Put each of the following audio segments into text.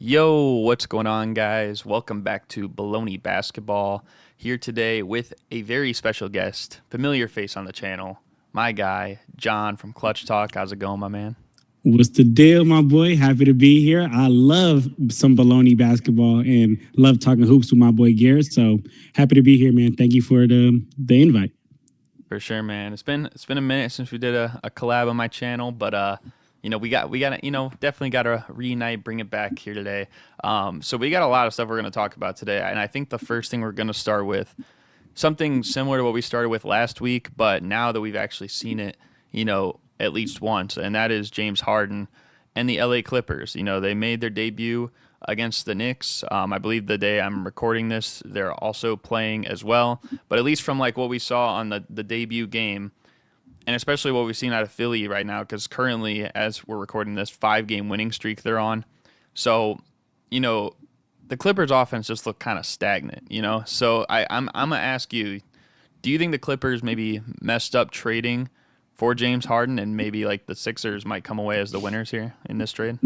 Yo, what's going on, guys? Welcome back to Bullony Basketball. Here today with a very special guest, familiar face on the channel, my guy, John from ClutchTalk. How's it going, my man? What's the deal, my boy? Happy to be here. I love some baloney basketball and love talking hoops with my boy Garrett. So happy to be here, man. Thank you for the invite. For sure, man. It's been a minute since we did a collab on my channel, but we got definitely got to reunite, bring it back here today. So we got a lot of stuff we're going to talk about today, and I think the first thing we're going to start with something similar to what we started with last week, but now that we've actually seen it, at least once, and that is James Harden and the LA Clippers. They made their debut against the Knicks. I believe the day I'm recording this, they're also playing as well. But at least from like what we saw on the debut game, and especially what we've seen out of Philly right now, because currently, as we're recording this, 5-game winning streak they're on. So, the Clippers offense just looked kind of stagnant. So I'm gonna ask you, do you think the Clippers maybe messed up trading for James Harden, and maybe like the Sixers might come away as the winners here in this trade?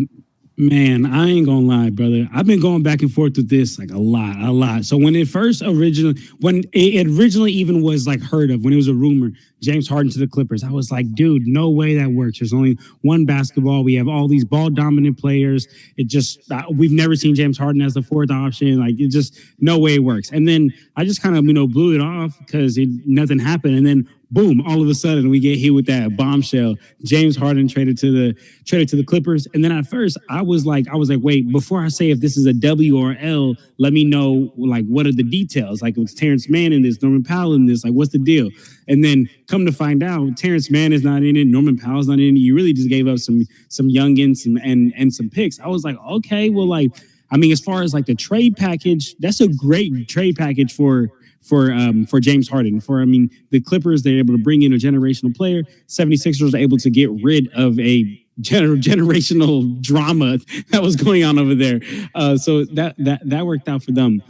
Man, I ain't gonna lie, brother. I've been going back and forth with this like a lot. So when when it originally even was like heard of, when it was a rumor, James Harden to the Clippers, I was like, dude, no way that works. There's only one basketball. We have all these ball dominant players. We've never seen James Harden as the fourth option. Like it just no way it works. And then I just kind of blew it off because nothing happened. And then boom, all of a sudden we get hit with that bombshell. James Harden traded to the Clippers. And then at first I was like, wait, before I say if this is a W or L, let me know like what are the details? Like it's Terrence Mann in this, Norman Powell in this, like what's the deal? And then come to find out, Terrence Mann is not in it, Norman Powell's not in it. You really just gave up some youngins and some picks. I was like, okay, well, like, I mean, as far as like the trade package, that's a great trade package for James Harden. The Clippers, they're able to bring in a generational player. 76ers are able to get rid of a generational drama that was going on over there. So that worked out for them.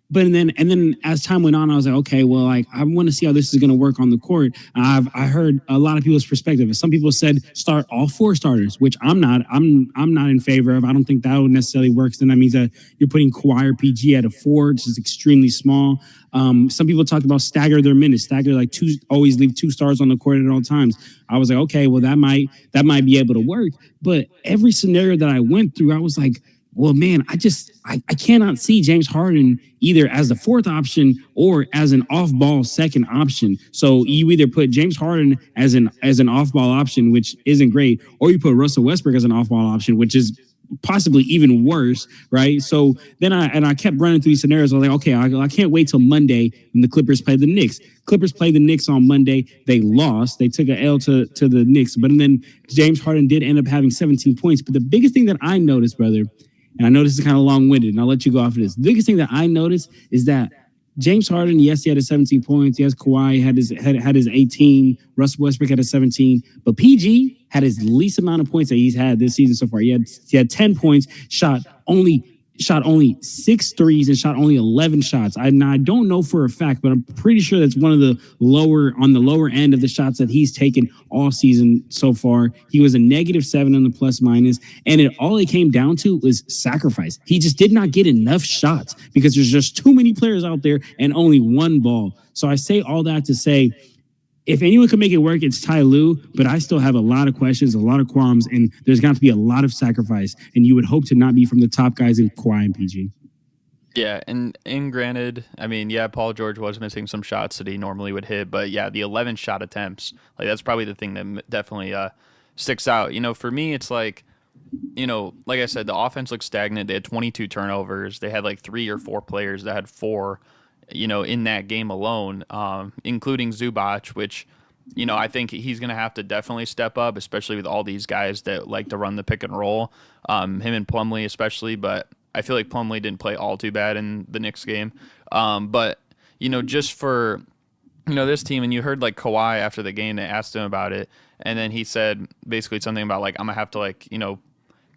But and then as time went on, I was like, okay, well, like I want to see how this is going to work on the court. I heard a lot of people's perspective. Some people said start all four starters, which I'm not in favor of. I don't think that would necessarily work. Then that means that you're putting Kawhi or PG at a 4, which is extremely small. Some people talked about stagger their minutes, always leave 2 stars on the court at all times. I was like, okay, well that might be able to work. But every scenario that I went through, I was like, well, man, I cannot see James Harden either as the fourth option or as an off-ball second option. So you either put James Harden as an off-ball option, which isn't great, or you put Russell Westbrook as an off-ball option, which is possibly even worse, right? So then I kept running through these scenarios. I was like, okay, I can't wait till Monday when the Clippers play the Knicks. Clippers played the Knicks on Monday. They lost. They took an L to the Knicks. But then James Harden did end up having 17 points. But the biggest thing that I noticed, brother, and I know this is kind of long-winded, and I'll let you go off of this. The biggest thing that I noticed is that James Harden, yes, he had his 17 points. Yes, Kawhi had his 18. Russell Westbrook had his 17. But PG had his least amount of points that he's had this season so far. He had 10 points, shot only 6 threes and shot only 11 shots. I don't know for a fact, but I'm pretty sure that's one of the lower end of the shots that he's taken all season so far. He was a -7 on the plus minus, and all it came down to was sacrifice. He just did not get enough shots because there's just too many players out there and only one ball. So I say all that to say, if anyone can make it work, it's Ty Lue, but I still have a lot of questions, a lot of qualms, and there's got to be a lot of sacrifice. And you would hope to not be from the top guys in Kawhi and PG. Yeah, and granted, I mean, yeah, Paul George was missing some shots that he normally would hit, but yeah, the 11 shot attempts, like that's probably the thing that definitely sticks out. For me, it's like, like I said, the offense looked stagnant. They had 22 turnovers. They had like 3 or 4 players that had 4. In that game alone, including Zubac, which, I think he's going to have to definitely step up, especially with all these guys that like to run the pick and roll, him and Plumlee especially, but I feel like Plumlee didn't play all too bad in the Knicks game. But, just for, this team, and you heard like Kawhi after the game, they asked him about it, and then he said basically something about like, I'm going to have to like,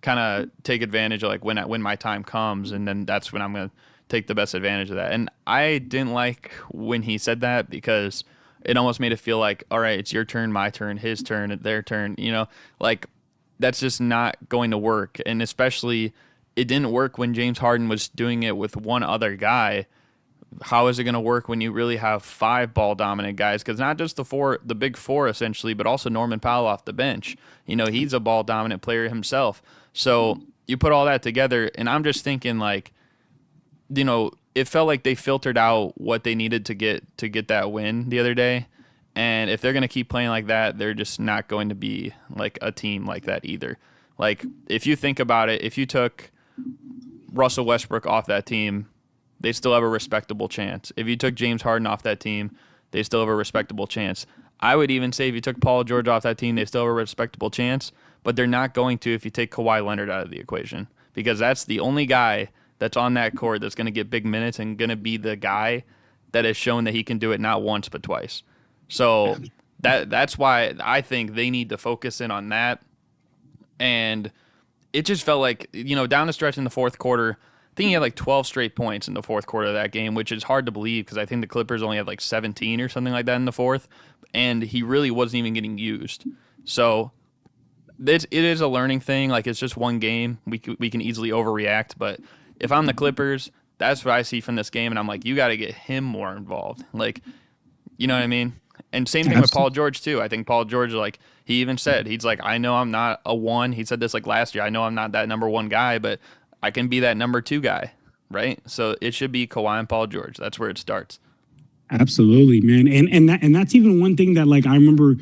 kind of take advantage of like when my time comes, and then that's when I'm going to take the best advantage of that. And I didn't like when he said that because it almost made it feel like, all right, it's your turn, my turn, his turn, their turn, like that's just not going to work. And especially it didn't work when James Harden was doing it with one other guy. How is it going to work when you really have 5 ball dominant guys? Because not just the big four essentially, but also Norman Powell off the bench. He's a ball dominant player himself. So you put all that together, and I'm just thinking like, it felt like they filtered out what they needed to get that win the other day. And if they're going to keep playing like that, they're just not going to be like a team like that either. Like, if you think about it, if you took Russell Westbrook off that team, they still have a respectable chance. If you took James Harden off that team, they still have a respectable chance. I would even say if you took Paul George off that team, they still have a respectable chance, but they're not going to if you take Kawhi Leonard out of the equation, because that's the only guy that's on that court that's going to get big minutes and going to be the guy that has shown that he can do it not once but twice. So that's why I think they need to focus in on that. And it just felt like, down the stretch in the fourth quarter, I think he had like 12 straight points in the fourth quarter of that game, which is hard to believe because I think the Clippers only had like 17 or something like that in the fourth, and he really wasn't even getting used. So it is a learning thing. Like, it's just one game. We can easily overreact, but if I'm the Clippers, that's what I see from this game, and I'm like, you got to get him more involved. Like, you know what I mean? And same thing with Paul George, too. I think Paul George, like, he even said, he's like, I know I'm not a one. He said this, like, last year. I know I'm not that number one guy, but I can be that number two guy, right? So it should be Kawhi and Paul George. That's where it starts. Absolutely, man. And that's even one thing that, like, I remember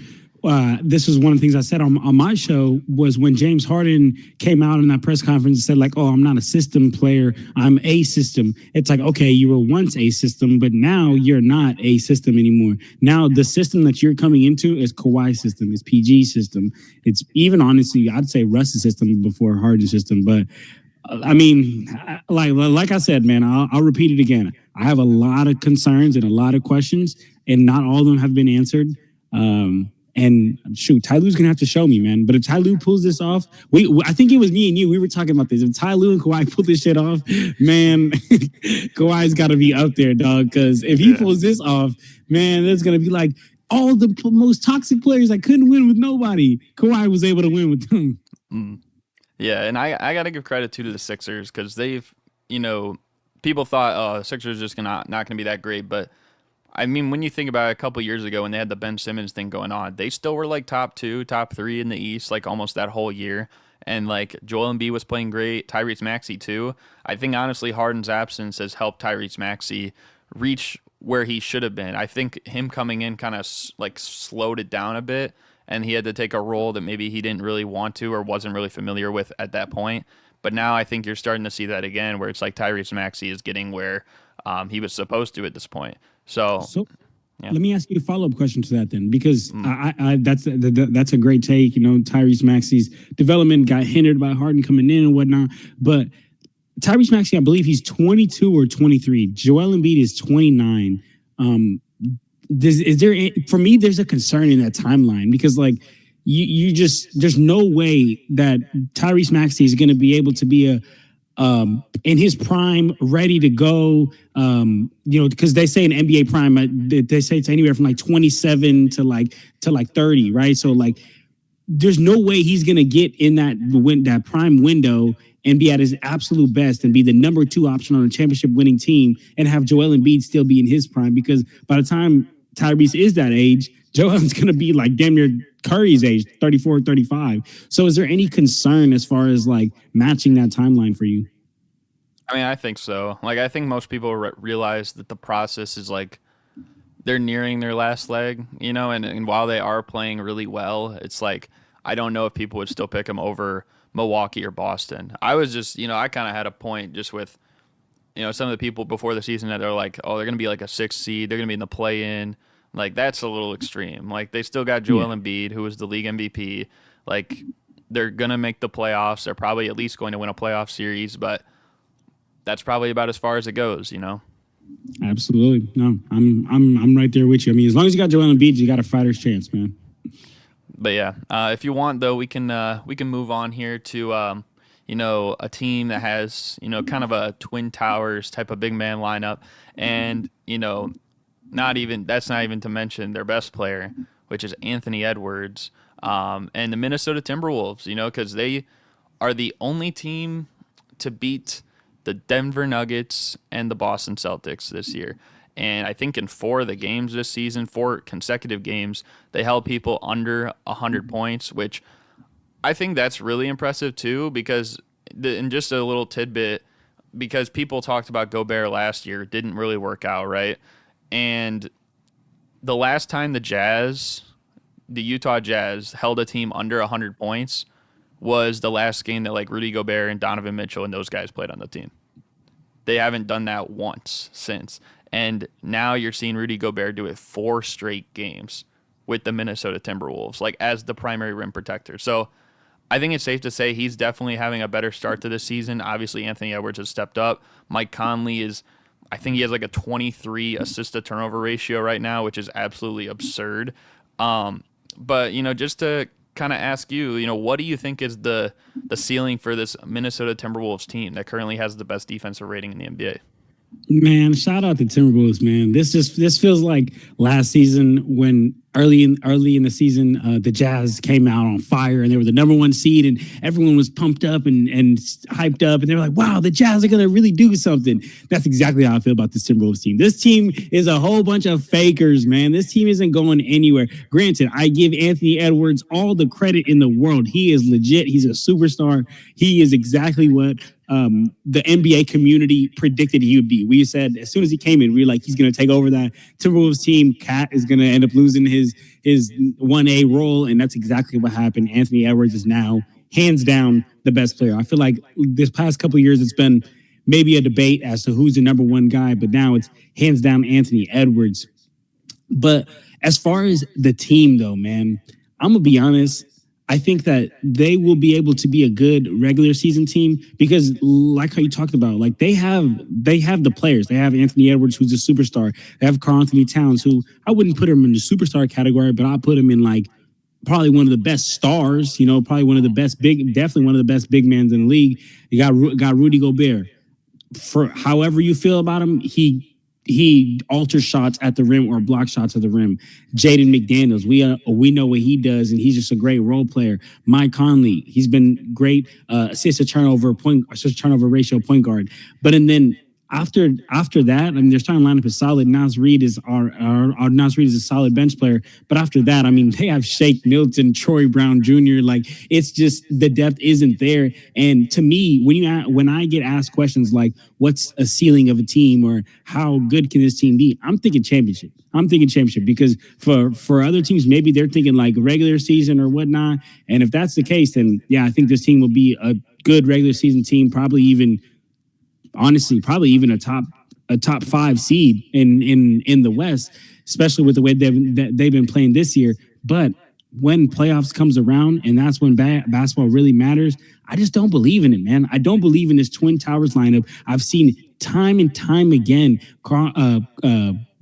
this was one of the things I said on my show was when James Harden came out in that press conference and said, like, oh, I'm not a system player, I'm a system. It's like, okay, you were once a system, but now you're not a system anymore. Now the system that you're coming into is Kawhi system, it's PG system. It's even, honestly, I'd say Russ's system before Harden's system. But I mean, like I said, man, I'll repeat it again. I have a lot of concerns and a lot of questions, and not all of them have been answered. And shoot, Ty Lue's gonna have to show me, man. But if Ty Lue pulls this off, I think it was me and you. We were talking about this. If Ty Lue and Kawhi pull this shit off, man, Kawhi's got to be up there, dog. Because if he pulls this off, man, that's gonna be like all the most toxic players that couldn't win with nobody. Kawhi was able to win with them. Yeah, and I got to give credit to the Sixers because they've, people thought, oh, the Sixers are just not gonna be that great, but I mean, when you think about it, a couple years ago when they had the Ben Simmons thing going on, they still were like top 2, top 3 in the East, like almost that whole year. And like Joel Embiid was playing great, Tyrese Maxey too. I think honestly Harden's absence has helped Tyrese Maxey reach where he should have been. I think him coming in kind of like slowed it down a bit, and he had to take a role that maybe he didn't really want to or wasn't really familiar with at that point. But now I think you're starting to see that again, where it's like Tyrese Maxey is getting where he was supposed to at this point. So let me ask you a follow-up question to that then, because that's a great take. Tyrese Maxey's development got hindered by Harden coming in and whatnot. But Tyrese Maxey, I believe he's 22 or 23. Joel Embiid is 29. For me, there's a concern in that timeline because, like, you just, there's no way that Tyrese Maxey is going to be able to be in his prime, ready to go. Because they say in NBA prime, they say it's anywhere from like 27 to like 30, right? So like, there's no way he's gonna get in that prime window and be at his absolute best and be the number 2 option on a championship winning team and have Joel Embiid still be in his prime, because by the time Tyrese is that age, Joel's going to be like damn near Curry's age, 34, 35. So is there any concern as far as like matching that timeline for you? I mean, I think so. Like, I think most people realize that the process is like they're nearing their last leg, and while they are playing really well, it's like I don't know if people would still pick them over Milwaukee or Boston. I was just, I kind of had a point just with, some of the people before the season that are like, oh, they're going to be like a 6th seed. They're going to be in the play-in. Like, that's a little extreme. Like, they still got Joel Embiid, who was the league MVP. Like, they're going to make the playoffs. They're probably at least going to win a playoff series, but that's probably about as far as it goes, Absolutely. No, I'm right there with you. I mean, as long as you got Joel Embiid, you got a fighter's chance, man. But yeah, if you want though, we can move on here to a team that has kind of a Twin Towers type of big man lineup, and not even to mention their best player, which is Anthony Edwards, and the Minnesota Timberwolves. Because they are the only team to beat the Denver Nuggets and the Boston Celtics this year. And I think in 4 of the games this season, 4 consecutive games, they held people under 100 points, which I think that's really impressive too, because and just a little tidbit, because people talked about Gobert last year, didn't really work out, right? And the last time the Utah Jazz held a team under 100 points was the last game that like Rudy Gobert and Donovan Mitchell and those guys played on the team. They haven't done that once since. And now you're seeing Rudy Gobert do it 4 straight games with the Minnesota Timberwolves, like as the primary rim protector. So I think it's safe to say he's definitely having a better start to this season. Obviously, Anthony Edwards has stepped up. Mike Conley I think he has like a 23 assist to turnover ratio right now, which is absolutely absurd. But, just to kind of ask you, what do you think is the ceiling for this Minnesota Timberwolves team that currently has the best defensive rating in the NBA? Man, shout out to Timberwolves, man. This feels like last season when early in the season the Jazz came out on fire and they were the number 1 seed and everyone was pumped up and hyped up and they were like, wow, the Jazz are gonna really do something. That's exactly how I feel about this Timberwolves team. This team is a whole bunch of fakers, man. This team isn't going anywhere. Granted, I give Anthony Edwards all the credit in the world. He is legit. He's a superstar. He is exactly what the NBA community predicted he would be. We said as soon as he came in, we were like, he's going to take over that Timberwolves team. Cat is going to end up losing his 1A role, and that's exactly what happened. Anthony Edwards is now hands down the best player. I feel like this past couple of years, it's been maybe a debate as to who's the number 1 guy, but now it's hands down Anthony Edwards. But as far as the team, though, man, I'm going to be honest. I think that they will be able to be a good regular season team because, like how you talked about, like they have the players. They have Anthony Edwards, who's a superstar. They have Karl Anthony Towns, who I wouldn't put him in the superstar category, but I'll put him in like probably one of the best stars. Probably one of the best definitely one of the best big men in the league. You got Rudy Gobert. For however you feel about him, he alters shots at the rim or block shots at the rim. Jaden McDaniels, we know what he does, and he's just a great role player. Mike Conley, he's been great assist to turnover ratio point guard. But then after that, I mean, their starting lineup is solid. Nas Reed is our Nas Reed is a solid bench player. But after that, I mean, they have Shake Milton, Troy Brown Jr. Like it's just the depth isn't there. And to me, when I get asked questions like, "What's a ceiling of a team?" or "How good can this team be?" I'm thinking championship. Because for other teams, maybe they're thinking like regular season or whatnot. And if that's the case, then yeah, I think this team will be a good regular season team, probably even a top 5 seed in the West, especially with the way they've been playing this year. But when playoffs comes around and that's when basketball really matters, I just don't believe in it, man. I don't believe in this Twin Towers lineup. I've seen time and time again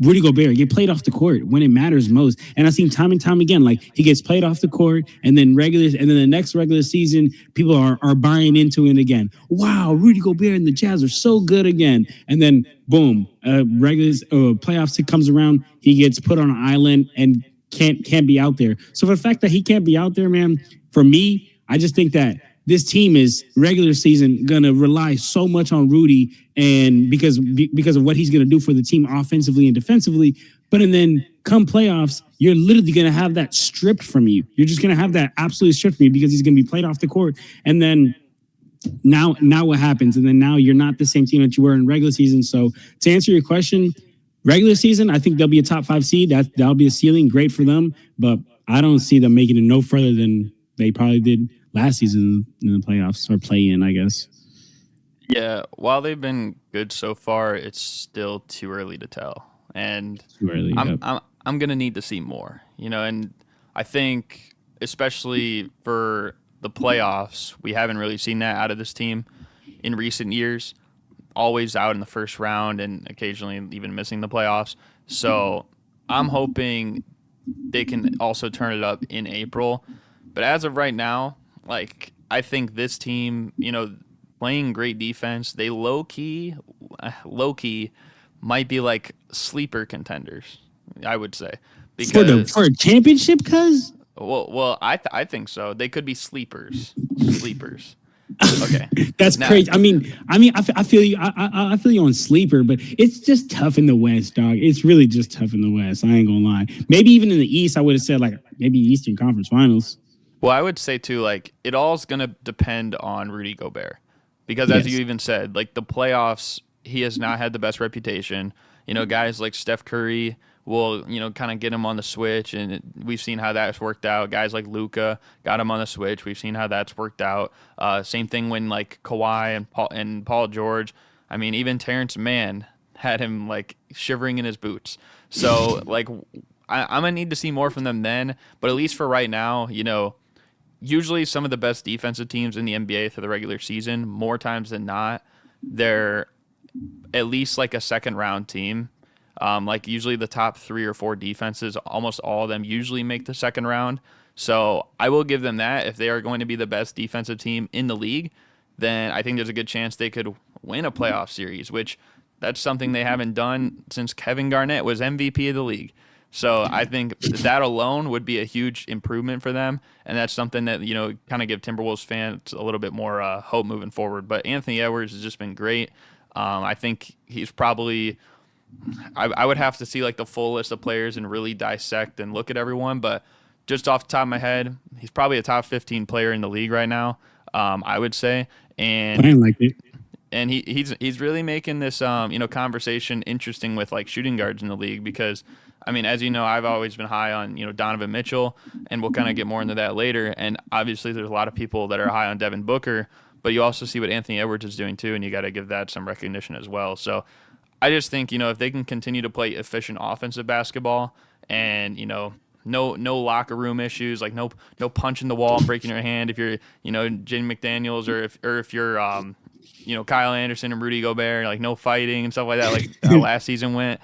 Rudy Gobert get played off the court when it matters most. And I've seen time and time again, like he gets played off the court and then the next regular season, people are buying into it again. Wow, Rudy Gobert and the Jazz are so good again. And then boom, playoffs comes around, he gets put on an island and can't be out there. So for the fact that he can't be out there, man, for me, I just think that this team is regular season gonna rely so much on Rudy, and because of what he's gonna do for the team offensively and defensively. But then come playoffs, you're literally gonna have that stripped from you. You're just gonna have that absolutely stripped from you because he's gonna be played off the court. And then now what happens? And then now you're not the same team that you were in regular season. So to answer your question, regular season, I think they'll be a top 5 seed. That'll be a ceiling, great for them. But I don't see them making it no further than they probably did last season in the playoffs or play-in, I guess. Yeah, while they've been good so far, it's still too early to tell, and I'm gonna need to see more, And I think, especially for the playoffs, we haven't really seen that out of this team in recent years. Always out in the first round, and occasionally even missing the playoffs. So I'm hoping they can also turn it up in April. But as of right now, like, I think this team, playing great defense, they low key might be like sleeper contenders, I would say. Because for a championship, cuz? Well, I think so. They could be sleepers. Okay. That's Now, crazy. I feel you. I feel you on sleeper, but it's just tough in the West, dog. It's really just tough in the West. I ain't gonna lie. Maybe even in the East, I would have said like maybe Eastern Conference Finals. well, I would say too, like it all is gonna depend on Rudy Gobert, because as you Yes. even said, like the playoffs, he has not had the best reputation. You know, guys like Steph Curry will, kind of get him on the switch, and we've seen how that's worked out. Guys like Luca got him on the switch. We've seen how that's worked out. Same thing when like Kawhi and Paul George. I mean, even Terrence Mann had him like shivering in his boots. So like, I'm gonna need to see more from them then. But at least for right now, usually some of the best defensive teams in the NBA through the regular season, more times than not, they're at least like a second round team. Like usually the top 3 or 4 defenses, almost all of them usually make the second round. So I will give them that. If they are going to be the best defensive team in the league, then I think there's a good chance they could win a playoff series, which that's something they haven't done since Kevin Garnett was MVP of the league. So I think that alone would be a huge improvement for them, and that's something that kind of give Timberwolves fans a little bit more hope moving forward. But Anthony Edwards has just been great. I think he's probably. I would have to see like the full list of players and really dissect and look at everyone, but just off the top of my head, he's probably a top 15 player in the league right now. I would say, and Playing like it. he's really making this conversation interesting with like shooting guards in the league, because I mean, as you know, I've always been high on Donovan Mitchell, and we'll kind of get more into that later. And obviously, there's a lot of people that are high on Devin Booker, but you also see what Anthony Edwards is doing too, and you got to give that some recognition as well. So I just think if they can continue to play efficient offensive basketball, and no locker room issues, like no punch in the wall and breaking your hand if you're Jaden McDaniels, or if you're Kyle Anderson and Rudy Gobert, like no fighting and stuff like that, like last season went.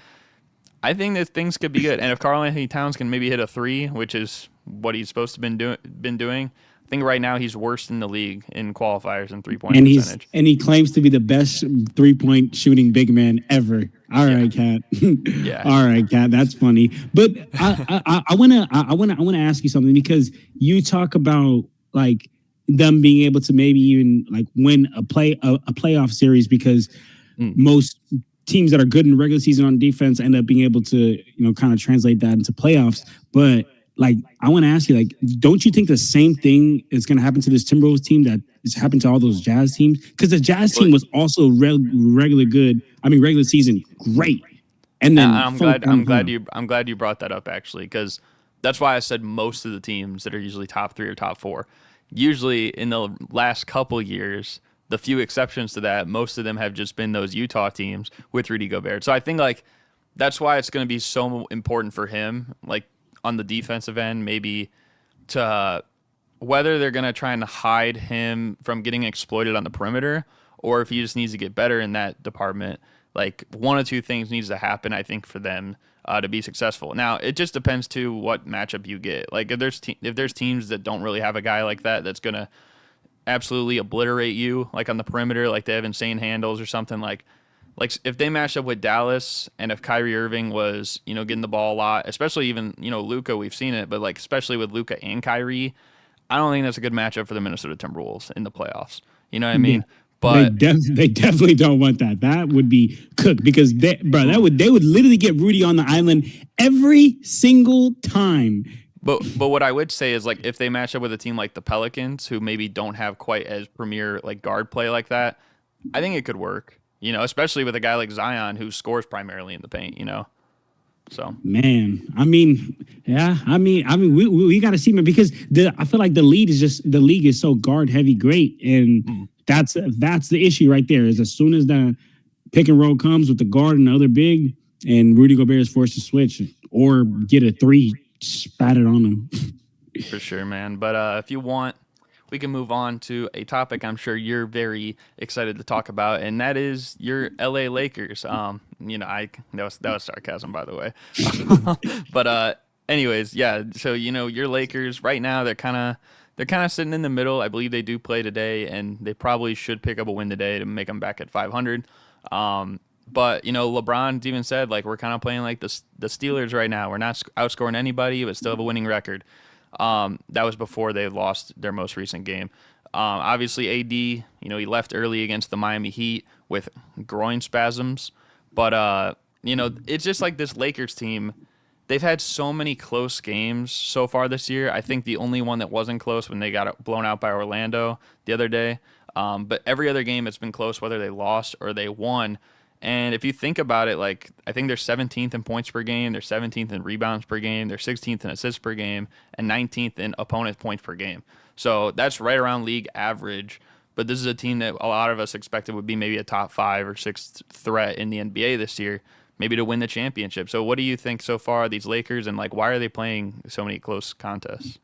I think that things could be good, and if Karl Anthony Towns can maybe hit a 3, which is what he's supposed to been doing. I think right now he's worst in the league in qualifiers and 3-point percentage. He claims to be the best 3-point shooting big man ever. All right, Cat. Yeah. All right, Cat. That's funny. But I wanna ask you something, because you talk about like them being able to maybe even like win a playoff series, because most teams that are good in the regular season on defense end up being able to kind of translate that into playoffs. But like, I want to ask you, like, don't you think the same thing is going to happen to this Timberwolves team that has happened to all those Jazz teams? Because the Jazz team was also regular good. I mean, regular season great, and then I'm glad you brought that up, actually, because that's why I said most of the teams that are usually top 3 or top 4. Usually in the last couple years, the few exceptions to that, most of them have just been those Utah teams with Rudy Gobert. So I think like that's why it's going to be so important for him, like on the defensive end, maybe to whether they're going to try and hide him from getting exploited on the perimeter, or if he just needs to get better in that department. Like one of 2 things needs to happen, I think, for them to be successful. Now, it just depends to what matchup you get. Like if there's teams that don't really have a guy like that that's going to absolutely obliterate you, like on the perimeter, like they have insane handles or something, like if they match up with Dallas, and if Kyrie Irving was, getting the ball a lot, especially even, Luka, we've seen it, but like especially with Luka and Kyrie, I don't think that's a good matchup for the Minnesota Timberwolves in the playoffs. You know what I mean? Yeah. But they definitely don't want that. That would be cooked, because they would literally get Rudy on the island every single time. But what I would say is, like, if they match up with a team like the Pelicans, who maybe don't have quite as premier like guard play like that, I think it could work. Especially with a guy like Zion, who scores primarily in the paint. So man, I mean, we got to see, man, because I feel like the league is so guard heavy, great, and that's the issue right there. Is as soon as the pick and roll comes with the guard and the other big, and Rudy Gobert is forced to switch or get a 3 spattered on him. For sure, man. But if you want, we can move on to a topic I'm sure you're very excited to talk about, and that is your LA Lakers. That was sarcasm, by the way. But anyways, yeah. So your Lakers right now, they're kind of sitting in the middle. I believe they do play today, and they probably should pick up a win today to make them back at 500. But LeBron's even said, like, we're kind of playing like the Steelers right now. We're not outscoring anybody, but still have a winning record. That was before they lost their most recent game. Obviously, AD, he left early against the Miami Heat with groin spasms. But, it's just like this Lakers team. They've had so many close games so far this year. I think the only one that wasn't close when they got blown out by Orlando the other day. But every other game it's been close, whether they lost or they won. And if you think about it, like I think they're 17th in points per game, they're 17th in rebounds per game, they're 16th in assists per game, and 19th in opponent points per game. So that's right around league average. But this is a team that a lot of us expected would be maybe a top 5 or 6 threat in the NBA this year, maybe to win the championship. So what do you think so far, these Lakers, and like why are they playing so many close contests?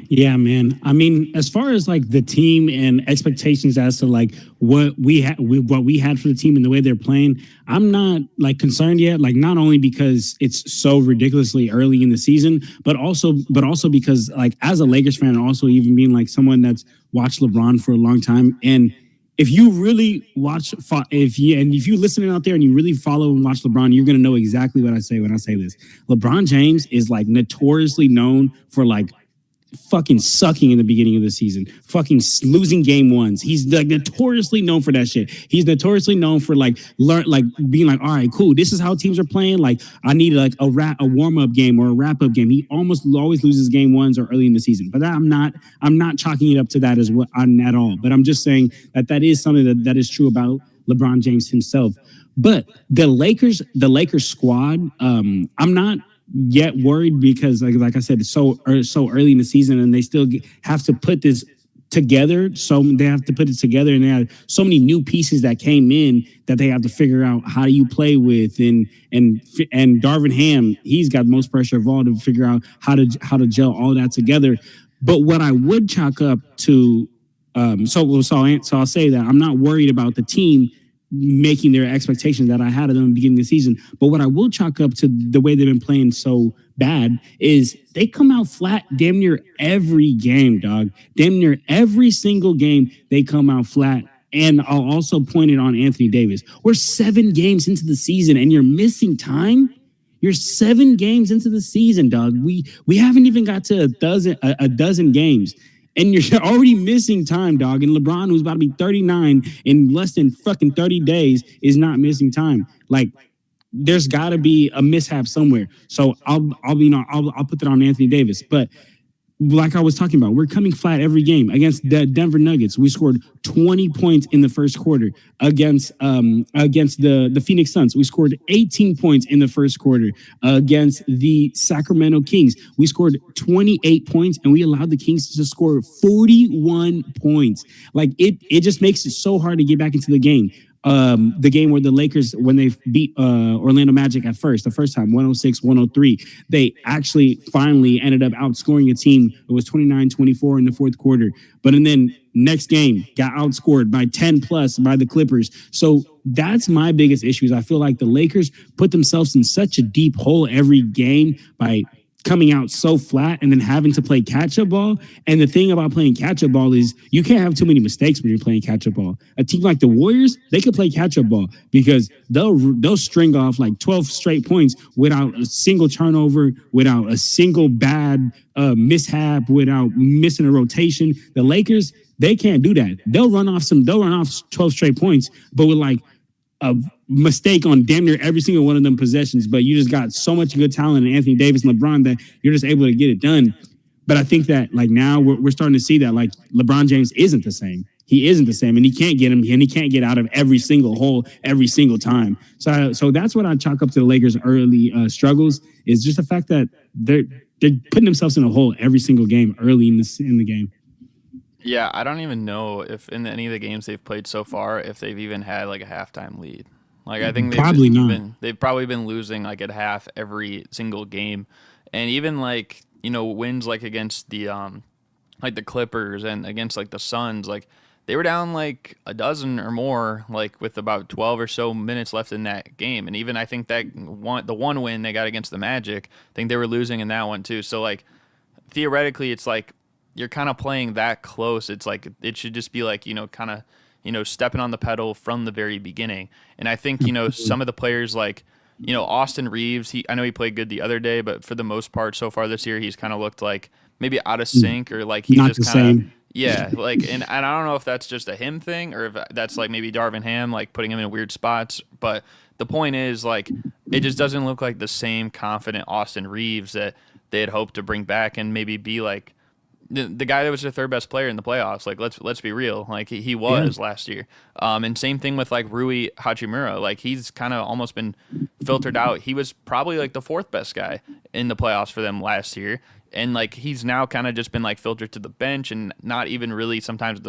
Yeah, man. I mean, as far as like the team and expectations as to like what we had for the team and the way they're playing, I'm not like concerned yet. Like not only because it's so ridiculously early in the season, but also because like as a Lakers fan, and also even being like someone that's watched LeBron for a long time, and if you really watch, if you listening out there and you really follow and watch LeBron, you're gonna know exactly what I say when I say this. LeBron James is like notoriously known for like fucking sucking in the beginning of the season, fucking losing game ones. He's like notoriously known for that shit. He's notoriously known for like being like, all right, cool, this is how teams are playing. Like I need like a warm up game or a wrap up game. He almost always loses game ones or early in the season. But I'm not chalking it up to that as well at all. But I'm just saying that is something that is true about LeBron James himself. But the Lakers squad, I'm not yet worried because like I said, it's so early in the season and they still have to put this together. So they have to put it together and they have so many new pieces that came in that they have to figure out how do you play with and Darvin Ham, he's got most pressure of all to figure out how to gel all that together. But what I would chalk up to so I'll say that I'm not worried about the team making their expectations that I had of them at the beginning of the season. But what I will chalk up to the way they've been playing so bad is they come out flat damn near every game, dog. Damn near every single game they come out flat. And I'll also point it on Anthony Davis. We're 7 games into the season and you're missing time. You're 7 games into the season, dog. We haven't even got to a dozen games. And you're already missing time, dog. And LeBron, who's about to be 39 in less than fucking 30 days, is not missing time. Like, there's got to be a mishap somewhere. So I'll put that on Anthony Davis. But like I was talking about, we're coming flat every game. Against the Denver Nuggets, we scored 20 points in the first quarter. Against the Phoenix Suns, we scored 18 points in the first quarter. Against the Sacramento Kings, we scored 28 points, and we allowed the Kings to score 41 points. Like it just makes it so hard to get back into the game. The game where the Lakers, when they beat Orlando Magic the first time, 106-103, they actually finally ended up outscoring a team. It was 29-24 in the fourth quarter. But and then next game got outscored by 10 plus by the Clippers. So that's my biggest issue is I feel like the Lakers put themselves in such a deep hole every game by coming out so flat and then having to play catch-up ball. And the thing about playing catch-up ball is you can't have too many mistakes when you're playing catch-up ball. A team like the Warriors, they could play catch-up ball because they'll string off like 12 straight points without a single turnover, without a single bad mishap, without missing a rotation. The Lakers, they can't do that. They'll run off 12 straight points, but with like a mistake on damn near every single one of them possessions, but you just got so much good talent in Anthony Davis and LeBron that you're just able to get it done. But I think that like now we're starting to see that like LeBron James isn't the same. He isn't the same, and he can't get him, and he can't get out of every single hole every single time. So that's what I chalk up to the Lakers' early struggles is just the fact that they're putting themselves in a hole every single game early in the game. Yeah, I don't even know if in any of the games they've played so far, if they've even had like a halftime lead. Like I think they've probably been losing like at half every single game, and even like wins like against the like the Clippers and against like the Suns, like they were down like a dozen or more, like with about 12 or so minutes left in that game, and even I think that the one win they got against the Magic, I think they were losing in that one too. So like theoretically, it's like you're kind of playing that close. It's like it should just be like kind of stepping on the pedal from the very beginning. And I think some of the players like Austin Reeves, I know he played good the other day, but for the most part so far this year he's kind of looked like maybe out of sync or like he's just kind of Yeah, like, and I don't know if that's just a him thing or if that's like maybe Darvin Ham like putting him in weird spots. But the point is, like, it just doesn't look like the same confident Austin Reeves that they had hoped to bring back and maybe be like the guy that was the third best player in the playoffs. Like, let's be real, like he Yeah. was last year. And same thing with like Rui Hachimura. Like he's kind of almost been filtered out. He was probably like the fourth best guy in the playoffs for them last year. And like he's now kind of just been like filtered to the bench and not even really sometimes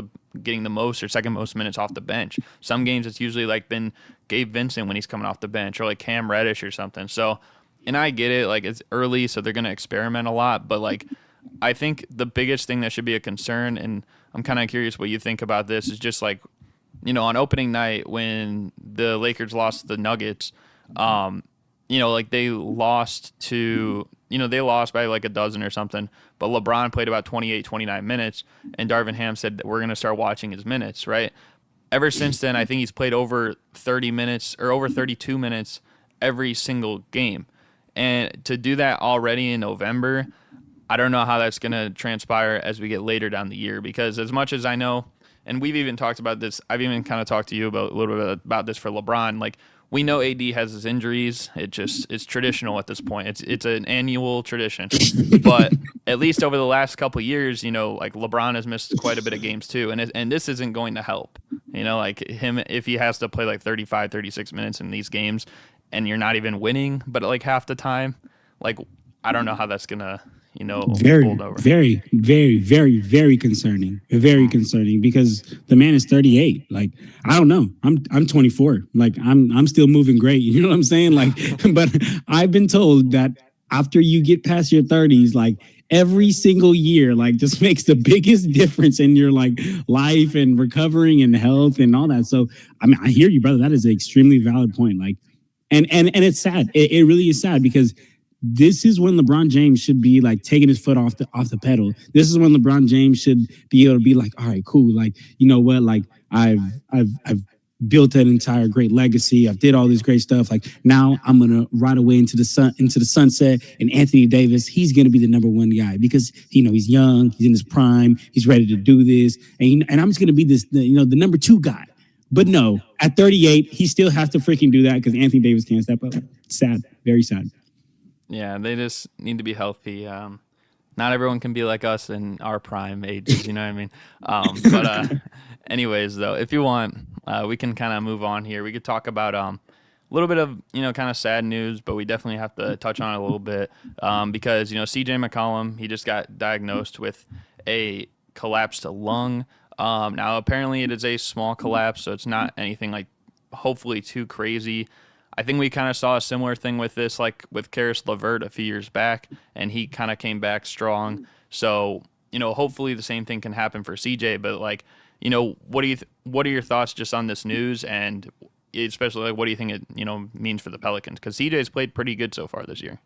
getting the most or second most minutes off the bench. Some games it's usually like been Gabe Vincent when he's coming off the bench or like Cam Reddish or something. So, and I get it, like it's early, so they're gonna experiment a lot, but like I think the biggest thing that should be a concern, and I'm kind of curious what you think about this, is just like, on opening night when the Lakers lost to the Nuggets, like they lost they lost by like a dozen or something, but LeBron played about 28, 29 minutes, and Darvin Ham said that we're going to start watching his minutes, right? Ever since then, I think he's played over 30 minutes or over 32 minutes every single game. And to do that already in November, I don't know how that's going to transpire as we get later down the year, because as much as I know, and we've even talked about this, I've even kind of talked to you about a little bit about this for LeBron. Like we know AD has his injuries. It's traditional at this point. It's an annual tradition. But at least over the last couple of years, like LeBron has missed quite a bit of games too, and this isn't going to help. Like him if he has to play like 35, 36 minutes in these games, and you're not even winning, but like half the time, like I don't know how that's gonna Very, hold over. very, very, very, very concerning. Very concerning because the man is 38. Like, I don't know. I'm 24. Like, I'm still moving great. You know what I'm saying? Like, but I've been told that after you get past your 30s, like every single year, like just makes the biggest difference in your like life and recovering and health and all that. So, I mean, I hear you, brother. That is an extremely valid point. Like, and it's sad. It really is sad because this is when LeBron James should be like taking his foot off the pedal. This is when LeBron James should be able to be like, all right, cool. Like, you know what? Like I've built an entire great legacy. I've did all this great stuff. Like now I'm gonna ride away into the sunset. And Anthony Davis, he's gonna be the number one guy because he's young, he's in his prime, he's ready to do this, and I'm just gonna be the number two guy. But no, at 38, he still has to freaking do that because Anthony Davis can't step up. Sad, very sad. Yeah, they just need to be healthy. Not everyone can be like us in our prime ages, you know what I mean? But anyways, though, if you want, we can kind of move on here. We could talk about a little bit of kind of sad news, but we definitely have to touch on it a little bit because CJ McCollum, he just got diagnosed with a collapsed lung. Now apparently it is a small collapse, so it's not anything like hopefully too crazy. I think we kind of saw a similar thing with this, like with Karis LeVert a few years back, and he kind of came back strong. So, hopefully the same thing can happen for CJ. But like, what are your thoughts just on this news, and especially like what do you think it means for the Pelicans? Because CJ's played pretty good so far this year.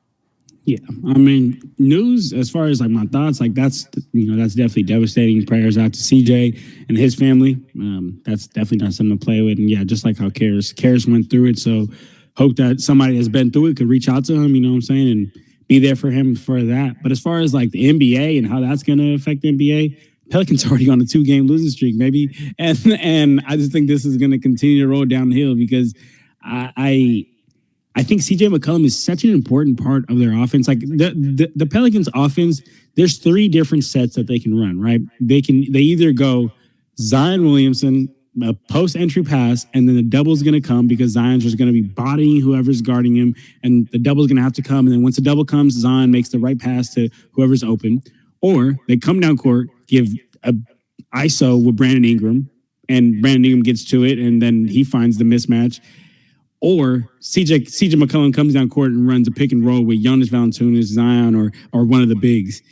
Yeah, I mean, news as far as like my thoughts, like that's definitely devastating. Prayers out to CJ and his family. That's definitely not something to play with. And yeah, just like how Karis went through it. So hope that somebody that's been through it could reach out to him. You know what I'm saying, and be there for him for that. But as far as like the NBA and how that's going to affect the NBA, Pelicans already on a 2-game losing streak, maybe, and I just think this is going to continue to roll downhill because I think CJ McCollum is such an important part of their offense. Like the Pelicans offense, there's 3 different sets that they can run, right? They either go Zion Williamson, a post entry pass, and then the double is going to come because Zion's just going to be bodying whoever's guarding him, and the double is going to have to come. And then once the double comes, Zion makes the right pass to whoever's open. Or they come down court, give a ISO with Brandon Ingram, and Brandon Ingram gets to it, and then he finds the mismatch. Or CJ McCollum comes down court and runs a pick and roll with Jonas Valanciunas, Zion, or one of the bigs.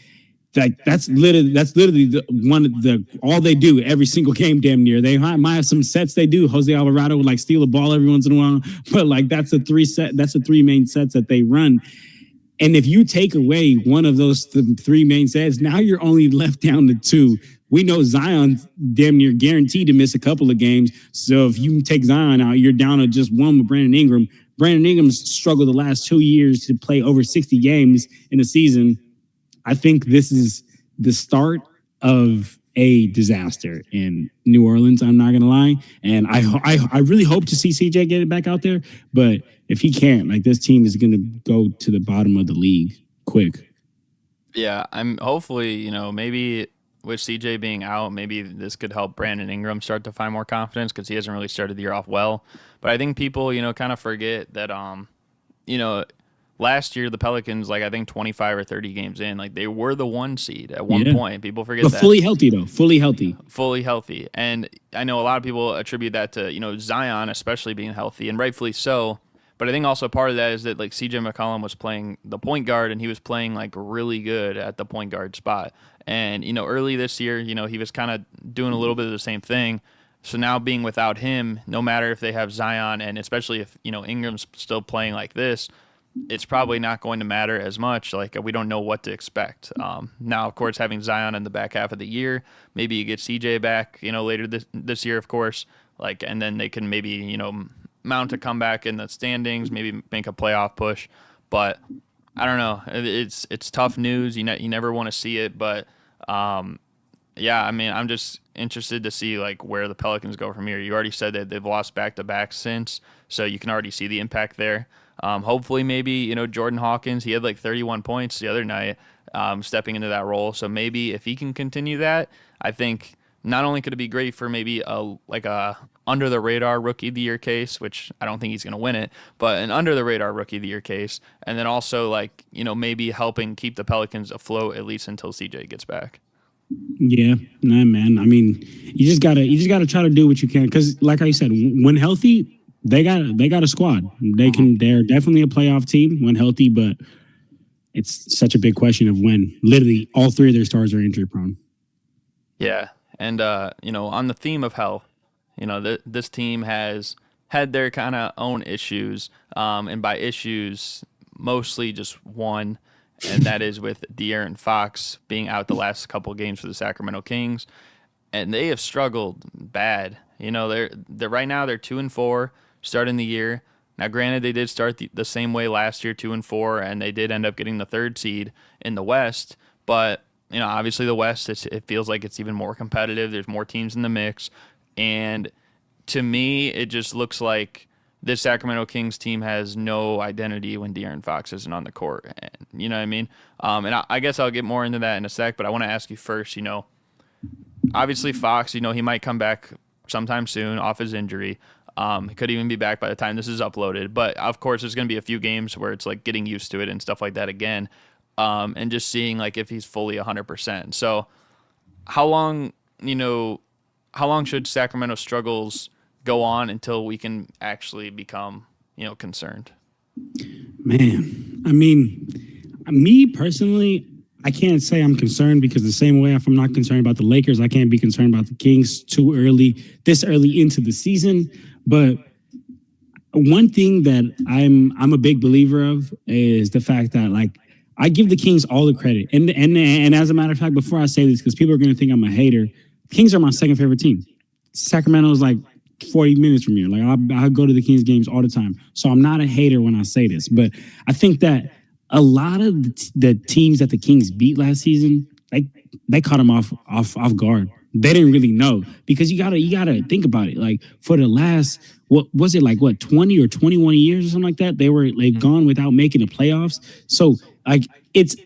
Like that's literally all they do every single game, damn near. They might have some sets they do. Jose Alvarado would like steal a ball every once in a while, but like that's the 3 main sets that they run. And if you take away one of those 3 main sets, now you're only left down to 2. We know Zion's damn near guaranteed to miss a couple of games. So if you take Zion out, you're down to just 1 with Brandon Ingram. Brandon Ingram's struggled the last 2 years to play over 60 games in a season. I think this is the start of a disaster in New Orleans. I'm not gonna lie, and I really hope to see CJ get it back out there. But if he can't, like this team is gonna go to the bottom of the league quick. Yeah, I'm hopefully, maybe with CJ being out, maybe this could help Brandon Ingram start to find more confidence because he hasn't really started the year off well. But I think people, kind of forget that, you know, last year the Pelicans, like I think 25 or 30 games in, like they were the 1 seed at one Yeah, point. People forget but that. fully healthy though, fully healthy. Fully healthy. And I know a lot of people attribute that to, Zion especially being healthy, and rightfully so. But I think also part of that is that like CJ McCollum was playing the point guard and he was playing like really good at the point guard spot. And, early this year, he was kind of doing a little bit of the same thing. So now being without him, no matter if they have Zion and especially if, Ingram's still playing like this, it's probably not going to matter as much. Like we don't know what to expect. Now, of course, having Zion in the back half of the year, maybe you get CJ back, later this year, of course. Like, and then they can maybe mount a comeback in the standings, maybe make a playoff push. But I don't know. It's tough news. You never want to see it, but yeah. I mean, I'm just interested to see like where the Pelicans go from here. You already said that they've lost back to back since, so you can already see the impact there. Hopefully, maybe Jordan Hawkins. He had like 31 points the other night, stepping into that role. So maybe if he can continue that, I think not only could it be great for maybe a under the radar rookie of the year case, which I don't think he's going to win it, but an under the radar rookie of the year case, and then also like maybe helping keep the Pelicans afloat at least until CJ gets back. Yeah, nah, man. I mean, you just gotta try to do what you can because, like I said, when healthy, they got a squad. They're definitely a playoff team when healthy, but it's such a big question of when literally all three of their stars are injury prone. Yeah, and on the theme of health, this team has had their kind of own issues, and by issues, mostly just one, and that is with De'Aaron Fox being out the last couple of games for the Sacramento Kings, and they have struggled bad. They're right now they're 2-4 starting the year. Now, granted, they did start the same way last year, 2-4, and they did end up getting the 3rd seed in the West. But obviously the West, it feels like it's even more competitive. There's more teams in the mix, and to me, it just looks like this Sacramento Kings team has no identity when De'Aaron Fox isn't on the court. And, you know what I mean? And I guess I'll get more into that in a sec, but I want to ask you first, obviously Fox, he might come back sometime soon off his injury. He could even be back by the time this is uploaded. But, of course, there's going to be a few games where it's like getting used to it and stuff like that again, and just seeing like if he's fully 100%. So how long should Sacramento struggles go on until we can actually become, concerned? Man, I mean, me personally, I can't say I'm concerned because the same way if I'm not concerned about the Lakers, I can't be concerned about the Kings this early into the season. But one thing that I'm a big believer of is the fact that like I give the Kings all the credit. And as a matter of fact, before I say this, because people are going to think I'm a hater, Kings are my second favorite team. Sacramento is like 40 minutes from here. Like I go to the Kings games all the time. So I'm not a hater when I say this, but I think that a lot of the teams that the Kings beat last season, like they caught them off guard. They didn't really know because you gotta think about it. Like for the last, what was it like? What 20 or 21 years or something like that? They were like gone without making the playoffs. So like it's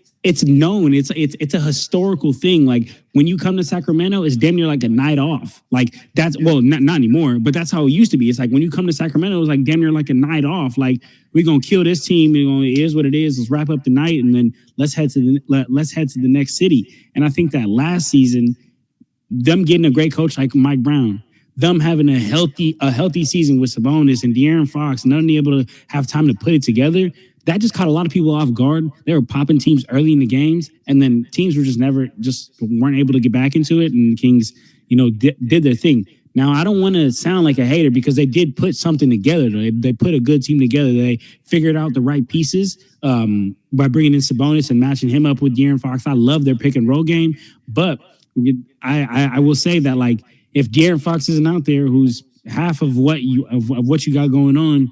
known. It's a historical thing. Like when you come to Sacramento, it's damn near like a night off. Like that's not anymore, but that's how it used to be. It's like when you come to Sacramento, it's like damn near like a night off. Like we're gonna kill this team. It is what it is. Let's wrap up the night and then let's head to the next city. And I think that last season, them getting a great coach like Mike Brown, them having a healthy season with Sabonis and De'Aaron Fox, and them being able to have time to put it together. That just caught a lot of people off guard. They were popping teams early in the games, and then teams were just weren't able to get back into it. And the Kings, did their thing. Now, I don't want to sound like a hater because they did put something together. They put a good team together. They figured out the right pieces by bringing in Sabonis and matching him up with De'Aaron Fox. I love their pick and roll game, but I will say that like if De'Aaron Fox isn't out there, who's half of what you got going on,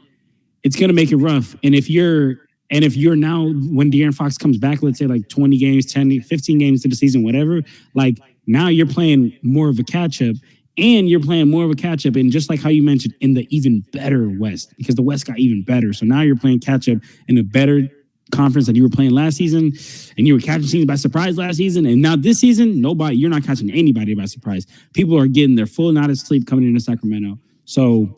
it's gonna make it rough. And if you're now when De'Aaron Fox comes back, let's say like 20 games, 10, 15 games to the season, whatever, like Now you're playing more of a catch up, and you're playing more of a catch up. And just like how you mentioned, in the even better West, because the West got even better. So now you're playing catch up in a better conference that you were playing last season, and you were catching teams by surprise last season. And now this season, you're not catching anybody by surprise. People are getting their full night of sleep coming into Sacramento. So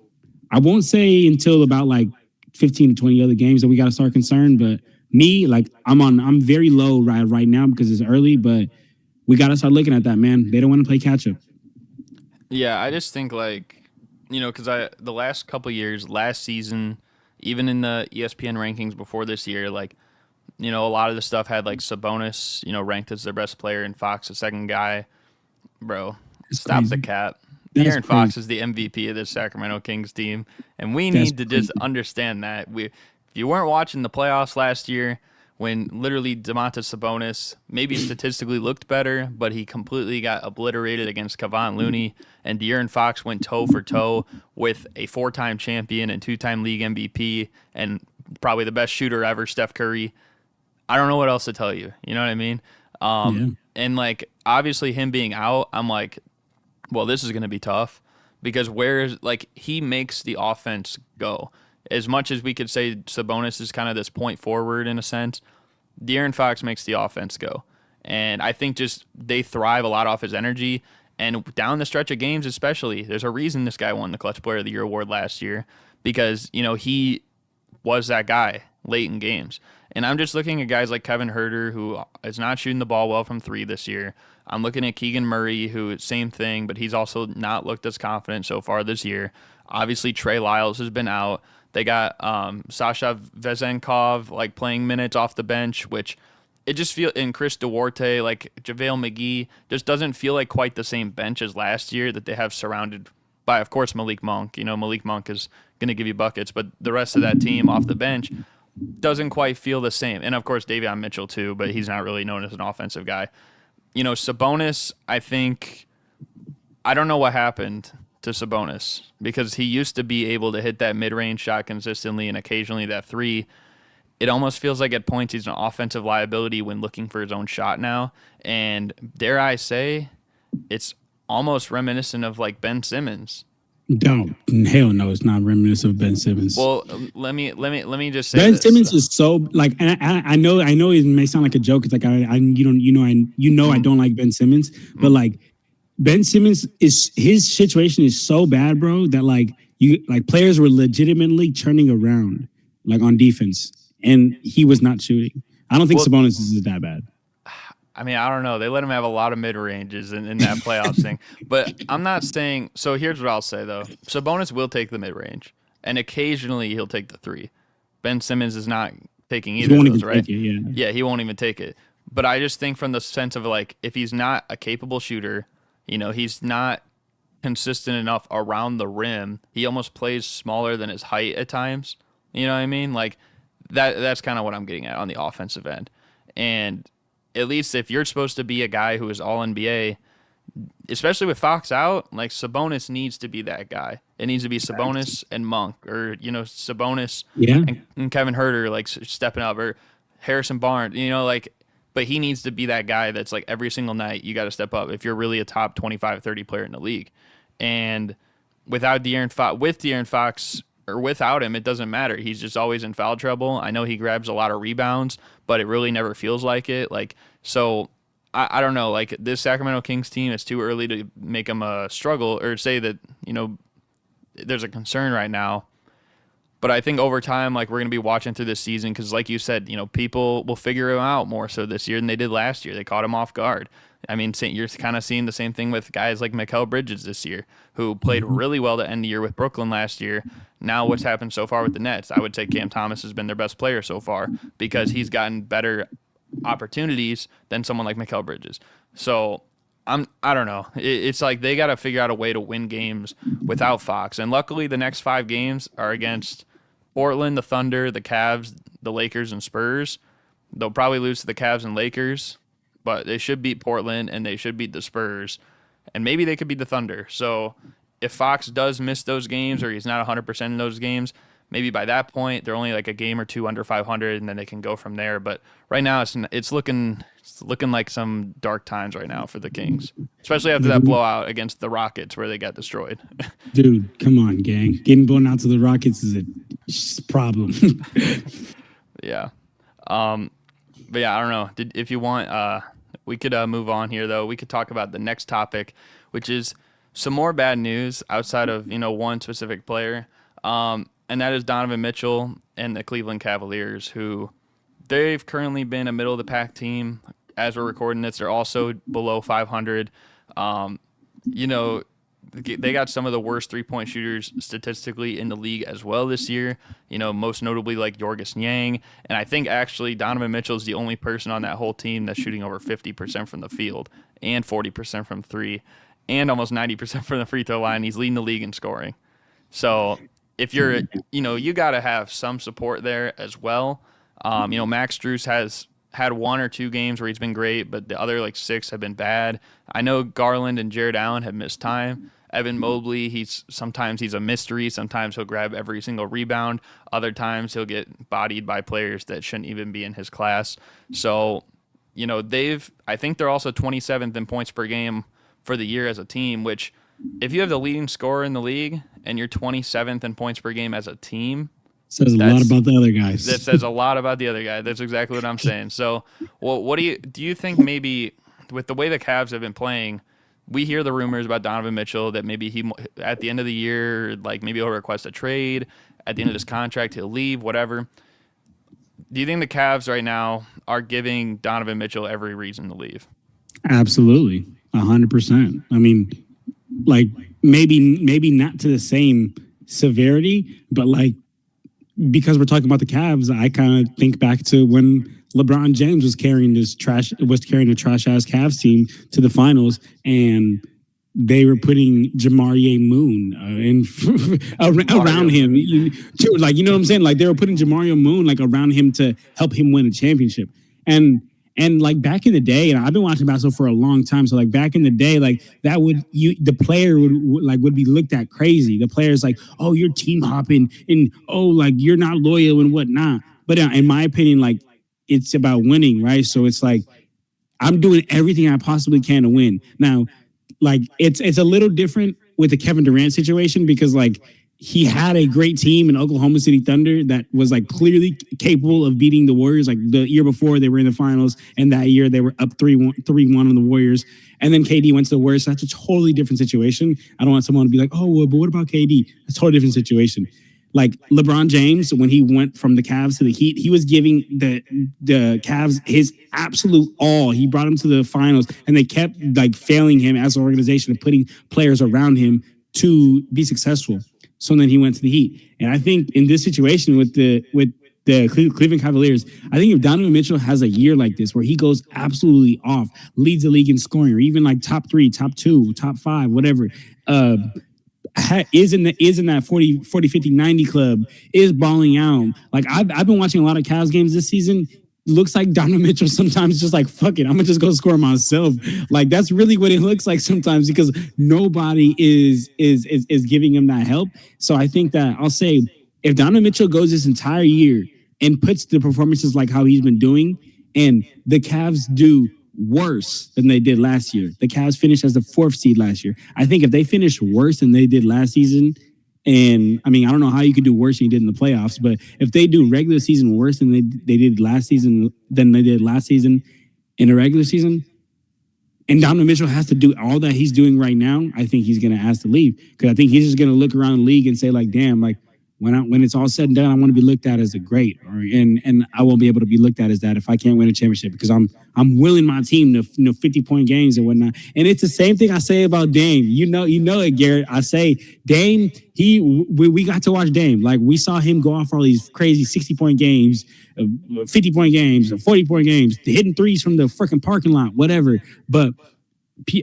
I won't say until about like 15 to 20 other games that we got to start concerned. But me, like I'm very low right now because it's early, but we got to start looking at that, man. They don't want to play catch up. Yeah, I just think because the last couple years, last season, even in the ESPN rankings before this year, a lot of the stuff had like Sabonis, ranked as their best player and Fox the second guy. Bro, It's stop crazy. the cap. That's De'Aaron Fox crazy. is the MVP of this Sacramento Kings team, and we That's need to just crazy. understand that. If you weren't watching the playoffs last year, when literally Domantas Sabonis maybe statistically looked better, but he completely got obliterated against Kevon Looney, and De'Aaron Fox went toe for toe with a 4-time champion and 2-time league MVP, and probably the best shooter ever, Steph Curry. I don't know what else to tell you. You know what I mean? Yeah. And obviously him being out, I'm like, well, this is going to be tough because he makes the offense go. As much as we could say Sabonis is kind of this point forward in a sense, De'Aaron Fox makes the offense go. And I think just they thrive a lot off his energy. And down the stretch of games especially, there's a reason this guy won the Clutch Player of the Year award last year because, he was that guy late in games. And I'm just looking at guys like Kevin Huerter, who is not shooting the ball well from three this year. I'm looking at Keegan Murray, who same thing, but he's also not looked as confident so far this year. Obviously, Trey Lyles has been out. They got Sasha Vezenkov playing minutes off the bench, which it just feels, and Chris Duarte, JaVale McGee, just doesn't feel like quite the same bench as last year that they have surrounded by, of course, Malik Monk. Malik Monk is going to give you buckets, but the rest of that team off the bench doesn't quite feel the same. And, of course, Davion Mitchell, too, but he's not really known as an offensive guy. Sabonis, I don't know what happened to Sabonis because he used to be able to hit that mid-range shot consistently and occasionally that three. It almost feels like at points he's an offensive liability when looking for his own shot now. And dare I say, it's almost reminiscent of Ben Simmons. Don't. Hell no, it's not reminiscent of Ben Simmons. Well, let me just say Ben this. Simmons is so and I know it may sound like a joke. It's like I don't like Ben Simmons, but Ben Simmons his situation is so bad, bro, that players were legitimately turning around on defense, and he was not shooting. I don't think Sabonis is that bad. I mean, I don't know. They let him have a lot of mid-ranges in that playoffs thing. But I'm not saying – so here's what I'll say, though. Sabonis will take the mid-range, and occasionally he'll take the three. Ben Simmons is not taking either of those, right? Yeah, he won't even take it. But I just think from the sense of, if he's not a capable shooter, he's not consistent enough around the rim. He almost plays smaller than his height at times. You know what I mean? That's kind of what I'm getting at on the offensive end. And – at least if you're supposed to be a guy who is all NBA, especially with Fox out, Sabonis needs to be that guy. It needs to be Sabonis and Monk, or Sabonis and Kevin Huerter stepping up, or Harrison Barnes. But he needs to be that guy that's every single night you got to step up if you're really a top 25, 30 player in the league. And with De'Aaron Fox. Or without him, it doesn't matter. He's just always in foul trouble. I know he grabs a lot of rebounds, but it really never feels like it. So I don't know. This Sacramento Kings team, it's too early to make them a struggle or say that, there's a concern right now. But I think over time, we're going to be watching through this season because, like you said, people will figure him out more so this year than they did last year. They caught him off guard. I mean, you're kind of seeing the same thing with guys like Mikal Bridges this year, who played really well to end the year with Brooklyn last year. Now what's happened so far with the Nets? I would say Cam Thomas has been their best player so far because he's gotten better opportunities than someone like Mikal Bridges. So I don't know. It's they got to figure out a way to win games without Fox. And luckily the next 5 games are against Portland, the Thunder, the Cavs, the Lakers, and Spurs. They'll probably lose to the Cavs and Lakers, but they should beat Portland and they should beat the Spurs. And maybe they could beat the Thunder. So if Fox does miss those games or he's not 100% in those games, maybe by that point they're only like a game or two under 500, and then they can go from there. But right now it's looking like some dark times right now for the Kings, especially after that blowout against the Rockets where they got destroyed. Dude, come on, gang. Getting blown out to the Rockets is a problem. Yeah. But yeah, I don't know. If you want, we could move on here though. We could talk about the next topic, which is some more bad news outside of one specific player, and that is Donovan Mitchell and the Cleveland Cavaliers, who they've currently been a middle of the pack team as we're recording this. They're also below 500. They got some of the worst three-point shooters statistically in the league as well this year, most notably like Yorgis Yang. And I think actually Donovan Mitchell is the only person on that whole team that's shooting over 50% from the field and 40% from three and almost 90% from the free throw line. He's leading the league in scoring. So if you're, you got to have some support there as well. Max Strus has had 1 or 2 games where he's been great, but the other like 6 have been bad. I know Garland and Jared Allen have missed time. Evan Mobley, sometimes he's a mystery. Sometimes he'll grab every single rebound. Other times he'll get bodied by players that shouldn't even be in his class. So, I think they're also 27th in points per game for the year as a team, which if you have the leading scorer in the league and you're 27th in points per game as a team, says a lot about the other guys. That says a lot about the other guy. That's exactly what I'm saying. So, what do you think maybe with the way the Cavs have been playing, we hear the rumors about Donovan Mitchell that maybe he, at the end of the year, like maybe he'll request a trade. At the end of this contract, he'll leave, whatever. Do you think the Cavs right now are giving Donovan Mitchell every reason to leave? Absolutely. 100%. I mean, like maybe not to the same severity, but like, because we're talking about the Cavs, I kind of think back to when LeBron James was carrying a trash ass Cavs team to the finals, and they were putting Jamarie Moon around him. You know what I'm saying? Like they were putting Jamarie Moon like around him to help him win a championship. And like back in the day, and I've been watching basketball for a long time. So like back in the day, like that the player would be looked at crazy. The player's like, oh, you're team hopping, and oh, like you're not loyal and whatnot. But in my opinion, like it's about winning, right? So it's like I'm doing everything I possibly can to win. Now, like it's a little different with the Kevin Durant situation because like he had a great team in Oklahoma City Thunder that was like clearly capable of beating the Warriors. Like the year before they were in the finals, and that year they were up 3-1 on the Warriors. And then KD went to the Warriors. So that's a totally different situation. I don't want someone to be like, oh, well, but what about KD? It's a totally different situation. Like LeBron James, when he went from the Cavs to the Heat, he was giving the Cavs his absolute all. He brought them to the finals, and they kept like failing him as an organization and putting players around him to be successful. So then he went to the Heat. And I think in this situation with the Cleveland Cavaliers, I think if Donovan Mitchell has a year like this where he goes absolutely off, leads the league in scoring, or even like top 3, top 2, top 5, whatever, is in that 40, 50, 90 club, is balling out. Like I've been watching a lot of Cavs games this season. Looks like Donovan Mitchell sometimes just like, fuck it, I'm gonna just go score myself. Like that's really what it looks like sometimes because nobody is giving him that help. So I think that I'll say if Donovan Mitchell goes this entire year and puts the performances like how he's been doing, and the Cavs do worse than they did last year. The Cavs finished as the 4th seed last year. I think if they finish worse than they did last season, and I mean, I don't know how you could do worse than you did in the playoffs, but if they do regular season worse than they did last season, in the regular season, and Donovan Mitchell has to do all that he's doing right now, I think he's going to ask to leave because I think he's just going to look around the league and say like, damn, like when it's all said and done, I want to be looked at as a great, and I won't be able to be looked at as that if I can't win a championship because I'm willing my team to 50-point games and whatnot. And it's the same thing I say about Dame. You know it, Garrett. I say Dame. We got to watch Dame. Like we saw him go off all these crazy 60-point games, 50-point games, 40-point games, hitting threes from the freaking parking lot, whatever. But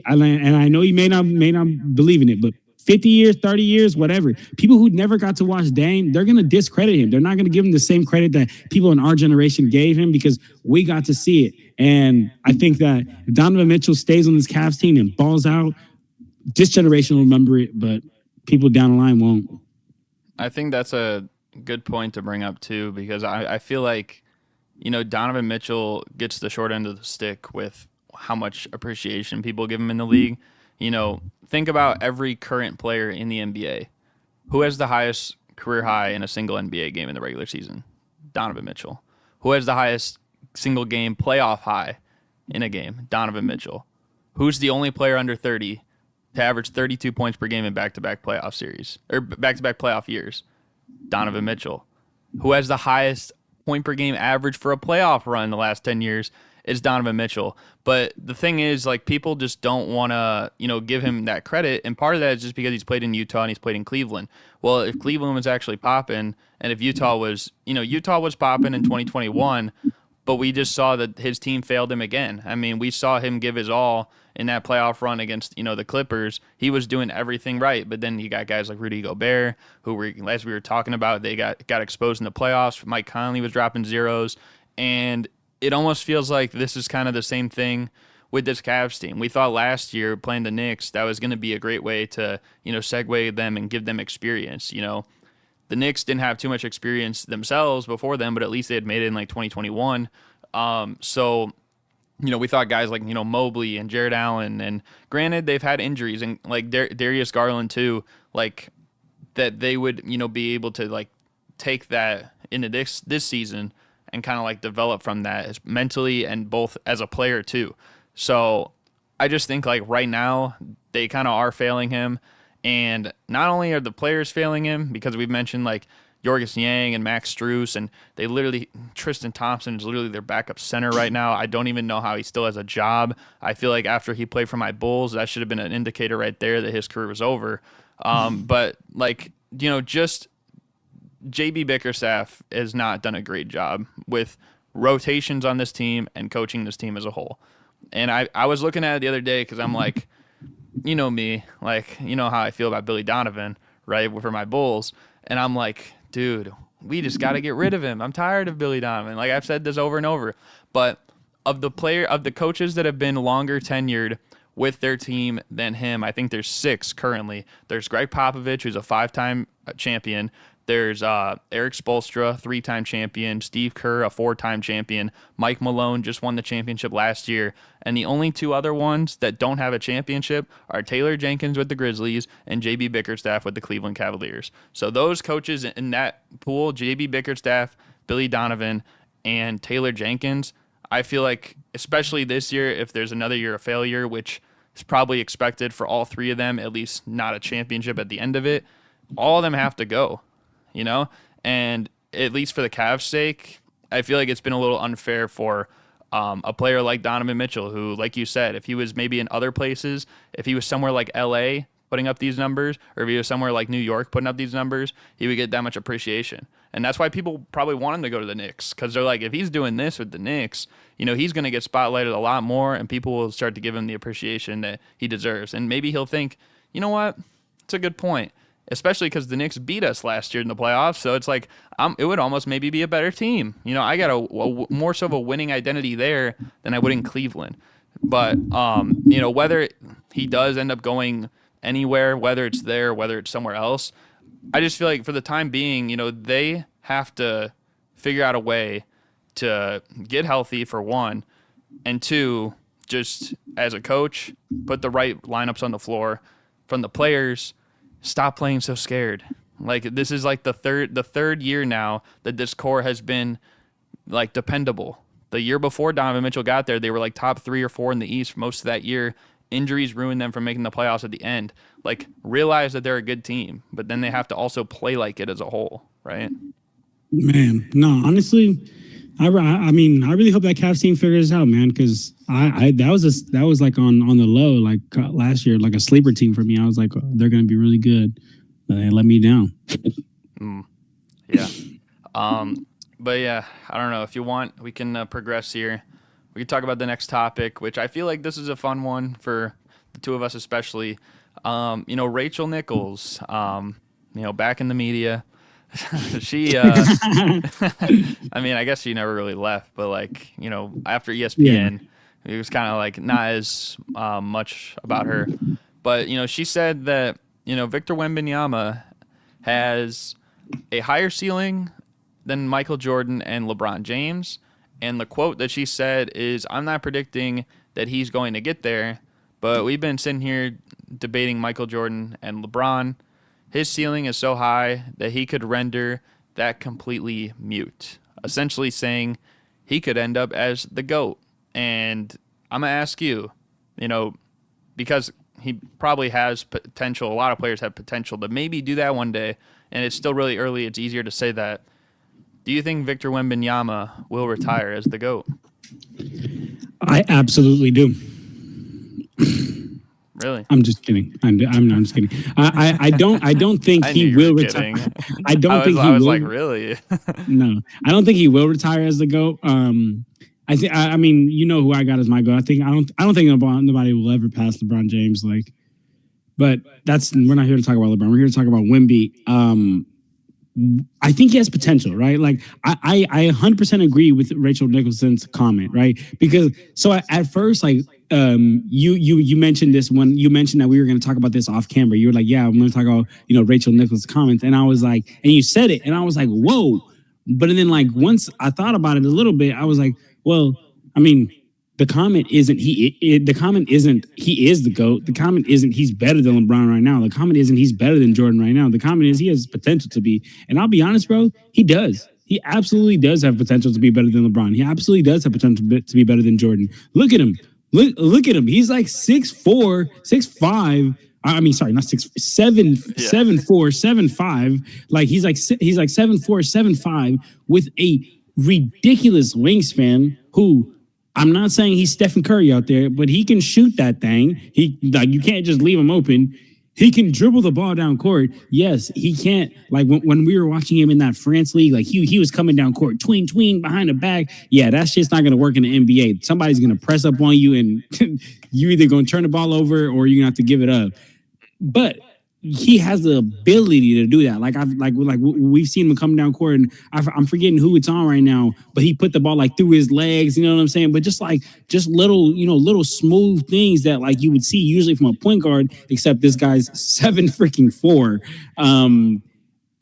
and I know you may not believe in it, but 50 years, 30 years, whatever. People who never got to watch Dame, they're going to discredit him. They're not going to give him the same credit that people in our generation gave him because we got to see it. And I think that if Donovan Mitchell stays on this Cavs team and balls out, this generation will remember it, but people down the line won't. I think that's a good point to bring up too, because I feel like, Donovan Mitchell gets the short end of the stick with how much appreciation people give him in the league. Think about every current player in the NBA. Who has the highest career high in a single NBA game in the regular season? Donovan Mitchell. Who has the highest single game playoff high in a game? Donovan Mitchell. Who's the only player under 30 to average 32 points per game in back-to-back playoff series or back-to-back playoff years? Donovan Mitchell. Who has the highest point per game average for a playoff run in the last 10 years? Is Donovan Mitchell. But the thing is, like, people just don't want to, give him that credit. And part of that is just because he's played in Utah and he's played in Cleveland. Well, if Cleveland was actually popping and if Utah was, Utah was popping in 2021, but we just saw that his team failed him again. I mean, we saw him give his all in that playoff run against, the Clippers. He was doing everything right, but then you got guys like Rudy Gobert, who were, as we were talking about, they got exposed in the playoffs. Mike Conley was dropping zeros, and it almost feels like this is kind of the same thing with this Cavs team. We thought last year playing the Knicks, that was going to be a great way to, segue them and give them experience. The Knicks didn't have too much experience themselves before them, but at least they had made it in like 2021. So we thought guys like, Mobley and Jared Allen, and granted they've had injuries, and like Darius Garland too, like that they would, be able to like take that into this season and kind of like develop from that as mentally and both as a player too. So I just think like right now they kind of are failing him. And not only are the players failing him, because we've mentioned like Jorgis Yang and Max Strus, and Tristan Thompson is literally their backup center right now. I don't even know how he still has a job. I feel like after he played for my Bulls, that should have been an indicator right there that his career was over. But like, just JB Bickerstaff has not done a great job with rotations on this team and coaching this team as a whole. And I was looking at it the other day because I'm like, you know me, like, how I feel about Billy Donovan, right, for my Bulls. And I'm like, dude, we just got to get rid of him. I'm tired of Billy Donovan. Like, I've said this over and over. But of the coaches that have been longer tenured with their team than him, I think there's 6 currently. There's Greg Popovich, who's a 5-time champion. There's Eric Spoelstra, 3-time champion. Steve Kerr, a 4-time champion. Mike Malone just won the championship last year. And the only 2 other ones that don't have a championship are Taylor Jenkins with the Grizzlies and JB Bickerstaff with the Cleveland Cavaliers. So those coaches in that pool, JB Bickerstaff, Billy Donovan, and Taylor Jenkins, I feel like, especially this year, if there's another year of failure, which is probably expected for all 3 of them, at least not a championship at the end of it, all of them have to go. And at least for the Cavs' sake, I feel like it's been a little unfair for a player like Donovan Mitchell, who, like you said, if he was maybe in other places, if he was somewhere like LA putting up these numbers, or if he was somewhere like New York putting up these numbers, he would get that much appreciation. And that's why people probably want him to go to the Knicks, because they're like, if he's doing this with the Knicks, he's going to get spotlighted a lot more, and people will start to give him the appreciation that he deserves. And maybe he'll think, you know what, it's a good point. Especially because the Knicks beat us last year in the playoffs, so it's like it would almost maybe be a better team. I got a more so of a winning identity there than I would in Cleveland. But whether he does end up going anywhere, whether it's there, whether it's somewhere else, I just feel like for the time being, they have to figure out a way to get healthy for one, and 2, just as a coach, put the right lineups on the floor from the players. Stop playing so scared. Like, this is like the third year now that this core has been like dependable. The year before Donovan Mitchell got there, they were like top 3 or 4 in the East for most of that year. Injuries ruined them from making the playoffs at the end. Like, realize that they're a good team, but then they have to also play like it as a whole, right? Man, no, honestly, I mean, I really hope that Cavs team figures out, man, because that was like on the low, like last year, like a sleeper team for me. I was like, oh, they're going to be really good, but they let me down. Yeah. But yeah, I don't know. If you want, we can progress here. We can talk about the next topic, which I feel like this is a fun one for the 2 of us, especially. Rachel Nichols, back in the media. She I mean, I guess she never really left, but like, after ESPN, it was kind of like not as much about her. But she said that Victor Wembanyama has a higher ceiling than Michael Jordan and LeBron James. And the quote that she said is, I'm not predicting that he's going to get there, but we've been sitting here debating Michael Jordan and LeBron. His ceiling is so high that he could render that completely mute, essentially saying he could end up as the GOAT. And I'm going to ask you, because he probably has potential, a lot of players have potential to maybe do that one day, and it's still really early, it's easier to say that. Do you think Victor Wembanyama will retire as the GOAT? I absolutely do. Really? I'm just kidding. I'm just kidding. I don't think he will retire. I don't think he will. I was like, really? No, I don't think he will retire as the GOAT. I mean, you know who I got as my GOAT. I don't think nobody will ever pass LeBron James. But we're not here to talk about LeBron. We're here to talk about Wemby. I think he has potential, right? Like I 100% agree with Rachel Nicholson's comment, right? Because at first, like you mentioned this when you mentioned that we were going to talk about this off camera. You were like, yeah, I'm going to talk about Rachel Nicholson's comments, and I was like, and you said it, and I was like, whoa. But then like once I thought about it a little bit, I was like, well, I mean, the comment isn't the comment isn't he is the GOAT. The comment isn't he's better than LeBron right now. The comment isn't he's better than Jordan right now. The comment is he has potential to be. And I'll be honest, bro, he does. He absolutely does have potential to be better than LeBron. He absolutely does have potential to be better than Jordan. Look at him. Look at him. He's like 6'4", 6'5". I mean, sorry, not 7'4", 7'5". Like he's like 7'4", 7'5", with a ridiculous wingspan. Who, I'm not saying he's Stephen Curry out there, but he can shoot that thing. You can't just leave him open. He can dribble the ball down court. Yes, he can't. Like when we were watching him in that France league, like he was coming down court, tween behind the back. Yeah, that's just not going to work in the NBA. Somebody's going to press up on you, and you're either going to turn the ball over or you're going to have to give it up. But he has the ability to do that. Like we've seen him come down court, and I'm forgetting who it's on right now, but he put the ball like through his legs. You know what I'm saying? But just little smooth things that like you would see usually from a point guard, except this guy's 7'4".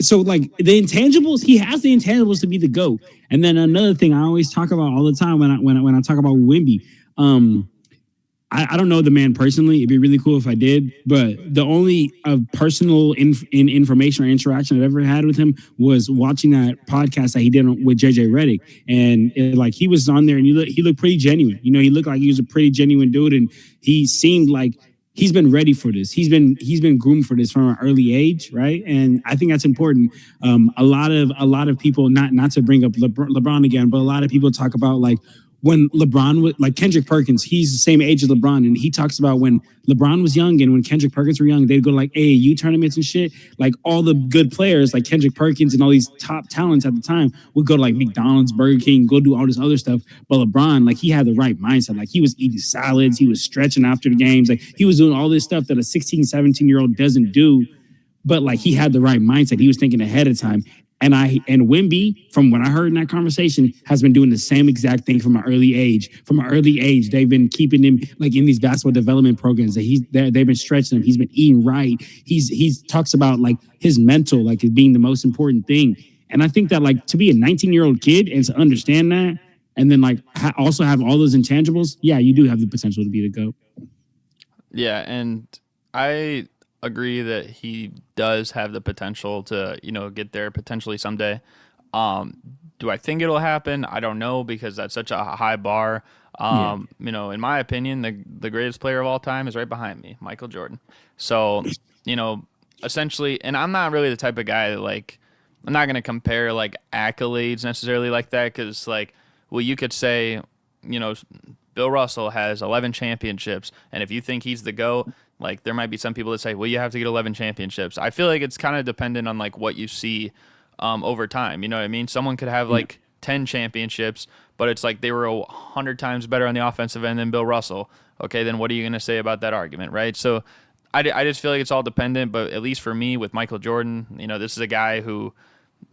So like the intangibles, he has the intangibles to be the GOAT. And then another thing I always talk about all the time when I talk about Wemby, I don't know the man personally. It'd be really cool if I did, but the only personal information or interaction I've ever had with him was watching that podcast that he did with JJ Redick, and he was on there, and he looked pretty genuine. He looked like he was a pretty genuine dude, and he seemed like he's been ready for this. He's been groomed for this from an early age, right? And I think that's important. A lot of people, not to bring up LeBron again, but a lot of people talk about like, when LeBron, like Kendrick Perkins, he's the same age as LeBron, and he talks about when LeBron was young and when Kendrick Perkins were young, they'd go to like AAU tournaments and shit. Like all the good players, like Kendrick Perkins and all these top talents at the time, would go to like McDonald's, Burger King, go do all this other stuff. But LeBron, like he had the right mindset. Like he was eating salads, he was stretching after the games, like he was doing all this stuff that a 16, 17-year-old doesn't do. But like he had the right mindset. He was thinking ahead of time. And Wemby, from what I heard in that conversation, has been doing the same exact thing from an early age. From an early age, they've been keeping him like in these basketball development programs. That they've been stretching him. He's been eating right. He's talks about like his mental like as being the most important thing. And I think that like to be a 19-year-old kid and to understand that, and then like also have all those intangibles, yeah, you do have the potential to be the GOAT. Yeah, and I agree that he does have the potential to, get there potentially someday. Do I think it'll happen? I don't know, because that's such a high bar. In my opinion, the greatest player of all time is right behind me, Michael Jordan. So, essentially, and I'm not really the type of guy that like, I'm not going to compare like accolades necessarily like that. Cause like, well, you could say, Bill Russell has 11 championships. And if you think he's the GOAT, like there might be some people that say, well, you have to get 11 championships. I feel like it's kind of dependent on like what you see over time. You know what I mean? Someone could have like 10 championships, but it's like they were 100 times better on the offensive end than Bill Russell. Okay, then what are you going to say about that argument, right? So I just feel like it's all dependent, but at least for me with Michael Jordan, this is a guy who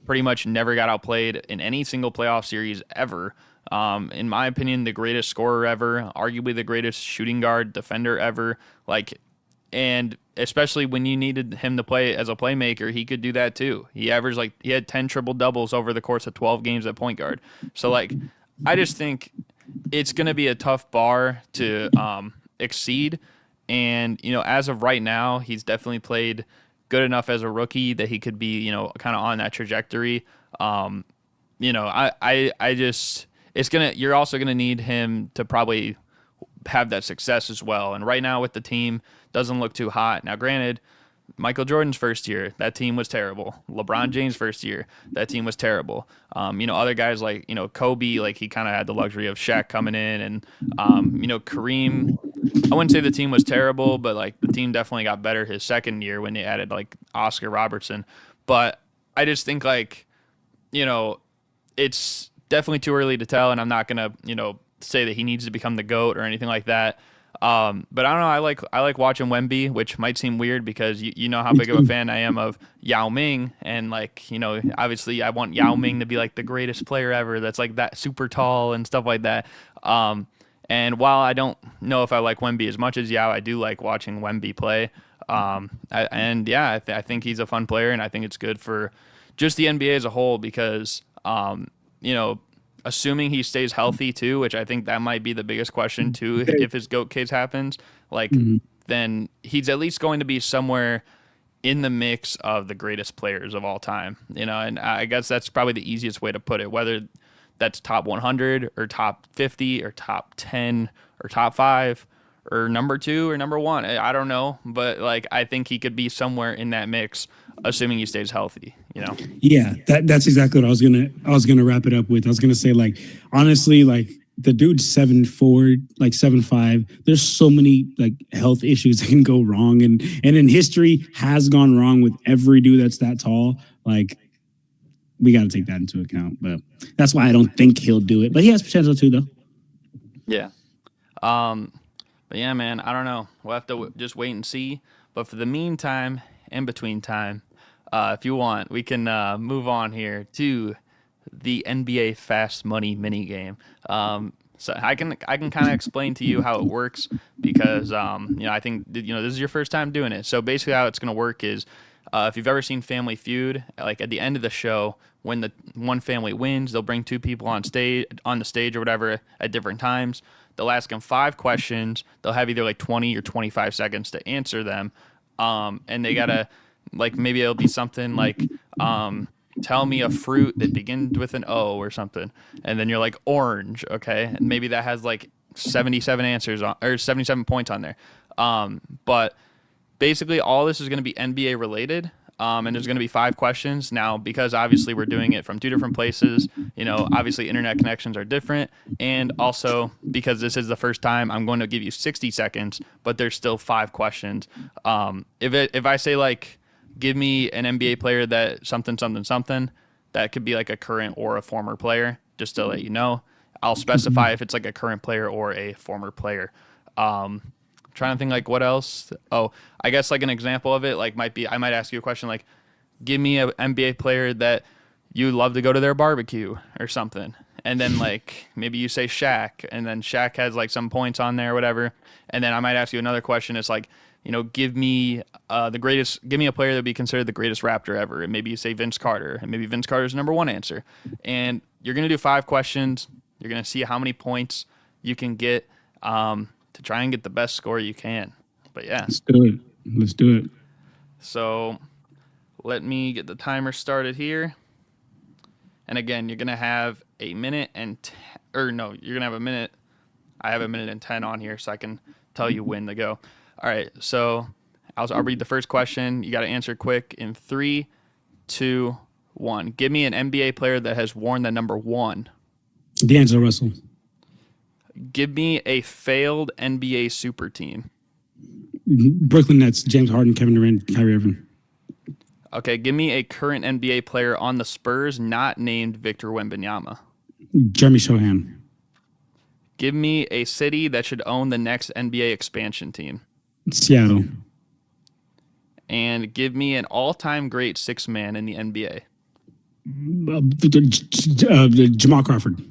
pretty much never got outplayed in any single playoff series ever. In my opinion, the greatest scorer ever, arguably the greatest shooting guard defender ever. Like, And especially when you needed him to play as a playmaker, he could do that too. He had 10 triple doubles over the course of 12 games at point guard. So like, I just think it's going to be a tough bar to exceed. And, as of right now, he's definitely played good enough as a rookie that he could be, kind of on that trajectory. I just, you're also going to need him to probably have that success as well. And right now with the team, doesn't look too hot. Now, granted, Michael Jordan's first year, that team was terrible. LeBron James' first year, that team was terrible. Other guys like, Kobe, like he kind of had the luxury of Shaq coming in, and, Kareem, I wouldn't say the team was terrible, but like the team definitely got better his second year when they added like Oscar Robertson. But I just think like, it's definitely too early to tell, and I'm not going to, say that he needs to become the GOAT or anything like that. But I don't know. I like watching Wemby, which might seem weird because you know how big of a fan I am of Yao Ming, and like obviously I want Yao Ming to be like the greatest player ever. That's like that super tall and stuff like that. And while I don't know if I like Wemby as much as Yao, I do like watching Wemby play. I think he's a fun player, and I think it's good for just the NBA as a whole because assuming he stays healthy too, which I think that might be the biggest question too, if his GOAT case happens, like then he's at least going to be somewhere in the mix of the greatest players of all time, and I guess that's probably the easiest way to put it, whether that's top 100 or top 50 or top 10 or top 5 or number 2 or number 1. I don't know, but like I think he could be somewhere in that mix, assuming he stays healthy. Yeah, that's exactly what I was gonna wrap it up with. I was gonna say, like, honestly, like the dude's 7'4", like 7'5". There's so many like health issues that can go wrong, and in history has gone wrong with every dude that's that tall. Like, we got to take that into account. But that's why I don't think he'll do it. But he has potential too, though. Yeah. But yeah, man, I don't know. We'll have to just wait and see. But for the meantime, in between time, if you want, we can move on here to the NBA Fast Money minigame. So I can kind of explain to you how it works because I think this is your first time doing it. So basically, how it's going to work is if you've ever seen Family Feud, like at the end of the show, when the one family wins, they'll bring two people on the stage or whatever at different times. They'll ask them 5 questions. They'll have either like 20 or 25 seconds to answer them, and they gotta. Like maybe it'll be something like, tell me a fruit that begins with an O or something. And then you're like, orange, okay? And maybe that has like 77 answers or 77 points on there. But basically all this is going to be NBA related. And there's going to be 5 questions. Now, because obviously we're doing it from 2 different places, obviously internet connections are different. And also because this is the first time, I'm going to give you 60 seconds, but there's still 5 questions. If I say like, give me an NBA player that something, that could be like a current or a former player, just to let you know. I'll specify if it's like a current player or a former player. Trying to think like what else. Oh, I guess like an example of it like I might ask you a question like, give me an NBA player that you love to go to their barbecue or something. And then like maybe you say Shaq, and then Shaq has like some points on there or whatever. And then I might ask you another question. It's like, give me give me a player that would be considered the greatest Raptor ever. And maybe you say Vince Carter, and maybe Vince Carter's number 1 answer. And you're going to do 5 questions. You're going to see how many points you can get to try and get the best score you can. But yeah. Let's do it. So let me get the timer started here. And again, you're going to have a minute and you're going to have a minute. I have a minute and 10 on here so I can tell you when to go. All right, so I'll read the first question. You got to answer quick in 3, 2, 1. Give me an NBA player that has worn the number 1. D'Angelo Russell. Give me a failed NBA super team. Brooklyn Nets. James Harden, Kevin Durant, Kyrie Irving. Okay, give me a current NBA player on the Spurs not named Victor Wembanyama. Jeremy Sohan. Give me a city that should own the next NBA expansion team. Seattle. And give me an all-time great 6-man in the NBA. Jamal Crawford.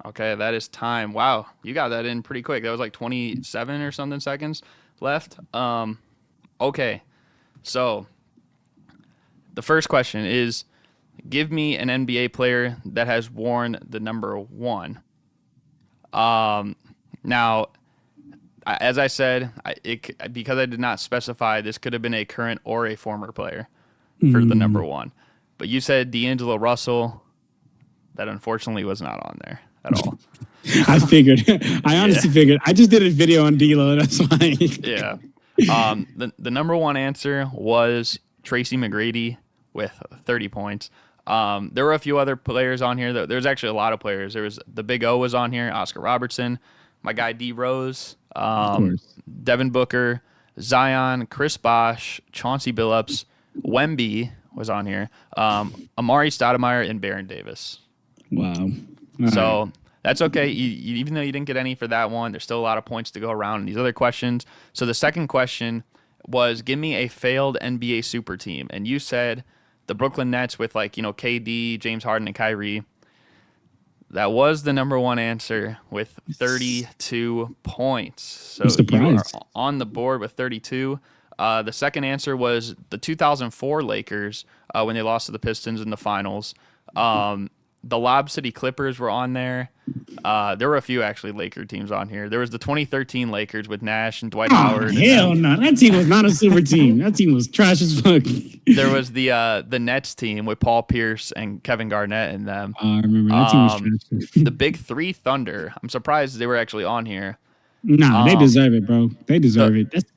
Okay, that is time. Wow, you got that in pretty quick. That was like 27 or something seconds. left. Okay. So the first question is, give me an NBA player that has worn the number 1. Now, as I said, because I did not specify, this could have been a current or a former player for the number 1. But you said D'Angelo Russell. That unfortunately was not on there at all. I figured. I honestly figured. I just did a video on D'Lo. That's why. Yeah. The number 1 answer was Tracy McGrady with 30 points. There were a few other players on here. There's actually a lot of players. There was the Big O was on here, Oscar Robertson, my guy D Rose, Devin Booker, Zion, Chris Bosh, Chauncey Billups, Wemby was on here, Amari Stoudemire, and Baron Davis. Wow. So that's okay. Even though you didn't get any for that one, there's still a lot of points to go around in these other questions. So the second question was, give me a failed NBA super team. And you said the Brooklyn Nets with KD, James Harden, and Kyrie. That was the number 1 answer with 32 points. So you are on the board with 32. The second answer was the 2004 Lakers when they lost to the Pistons in the finals. The Lob City Clippers were on there. There were a few actually Laker teams on here. There was the 2013 Lakers with Nash and Dwight Howard. Hell no, that team was not a super team. That team was trash as fuck. There was the Nets team with Paul Pierce and Kevin Garnett in them. I remember that team was trash. The Big 3 Thunder. I'm surprised they were actually on here. Nah, they deserve it, bro. They deserve it. That's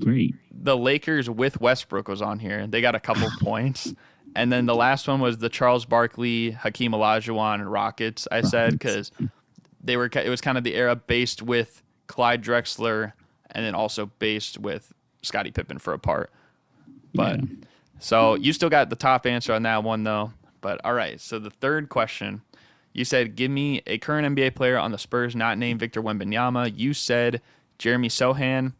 great. The Lakers with Westbrook was on here. They got a couple points. And then the last one was the Charles Barkley, Hakeem Olajuwon Rockets. I said because it was kind of the era based with Clyde Drexler, and then also based with Scottie Pippen for a part. But so you still got the top answer on that one though. But all right, so the third question, you said give me a current NBA player on the Spurs not named Victor Wembanyama. You said Jeremy Sohan.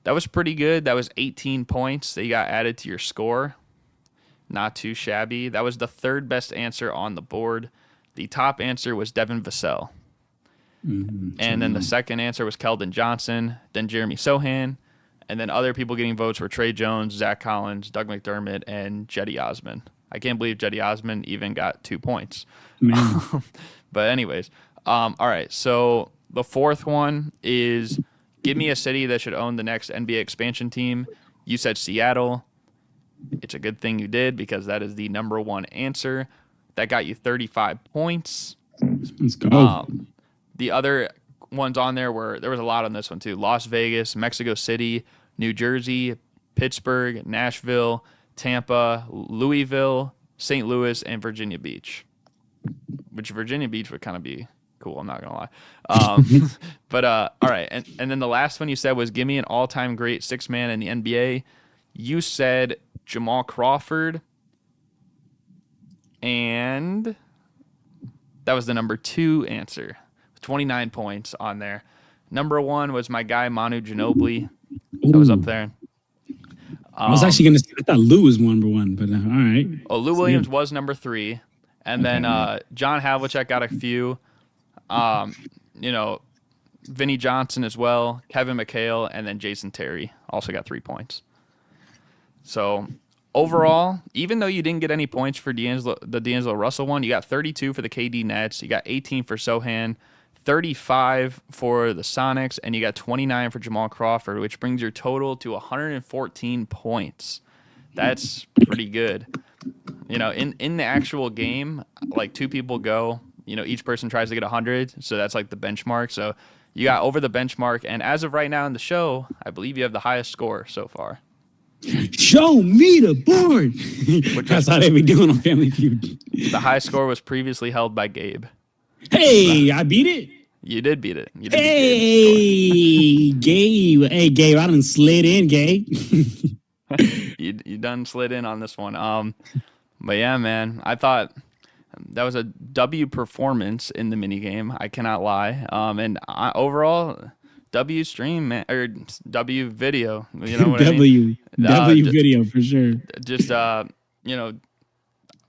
That was pretty good. That was 18 points that you got added to your score. Not too shabby. That was the third best answer on the board. The top answer was Devin Vassell. And then the second answer was Keldon Johnson, then Jeremy Sohan, and then other people getting votes were Trey Jones, Zach Collins, Doug McDermott, and Jetty Osman. I can't believe Jetty Osman even got 2 points. But anyways, all right. So the fourth one is give me a city that should own the next NBA expansion team. You said Seattle. It's a good thing you did because that is the number 1 answer. That got you 35 points. Let's go. The other ones on there there was a lot on this one too. Las Vegas, Mexico City, New Jersey, Pittsburgh, Nashville, Tampa, Louisville, St. Louis, and Virginia Beach. Which Virginia Beach would kind of be cool, I'm not going to lie. But all right. And then the last one you said was give me an all-time great 6-man in the NBA. You said Jamal Crawford, and that was the number 2 answer. 29 points on there. Number 1 was my guy Manu Ginobili. That was up there. I was actually going to say, I thought Lou was number 1, but all right. Oh, Lou Williams was number 3. And then John Havlicek got a few. Vinny Johnson as well, Kevin McHale, and then Jason Terry also got 3 points. So overall, even though you didn't get any points for the D'Angelo Russell one, you got 32 for the KD Nets, you got 18 for Sohan, 35 for the Sonics, and you got 29 for Jamal Crawford, which brings your total to 114 points. That's pretty good. In the actual game, like 2 people go, each person tries to get 100, so that's like the benchmark. So you got over the benchmark, and as of right now in the show, I believe you have the highest score so far. Show me the board. That's how they be doing on Family Feud. The high score was previously held by Gabe. Hey, I beat it. You did beat it. Hey, Gabe. Hey, Gabe, I done slid in, Gabe. you done slid in on this one. But yeah, man, I thought that was a W performance in the minigame. I cannot lie. Overall, W stream, man, or W video. You know what I mean? W video for sure. Just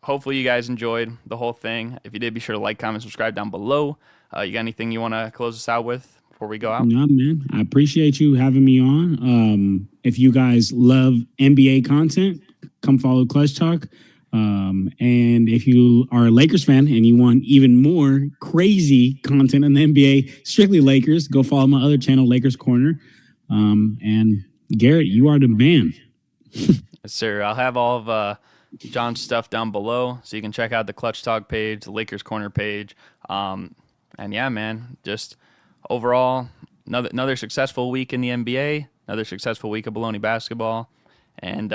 hopefully you guys enjoyed the whole thing. If you did, be sure to like, comment, subscribe down below. You got anything you want to close us out with before we go out? No, man. I appreciate you having me on. If you guys love NBA content, come follow Clutch Talk. And if you are a Lakers fan and you want even more crazy content in the NBA, strictly Lakers, go follow my other channel, Lakers Corner. And Garrett, you are the man. Yes, sir. I'll have all of John's stuff down below, so you can check out the Clutch Talk page, the Lakers Corner page. And yeah, man, just overall, another successful week in the NBA, another successful week of Bullony basketball, and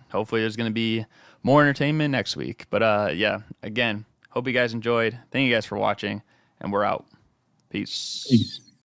hopefully there's going to be more entertainment next week. But yeah, again, hope you guys enjoyed. Thank you guys for watching, and we're out. Peace.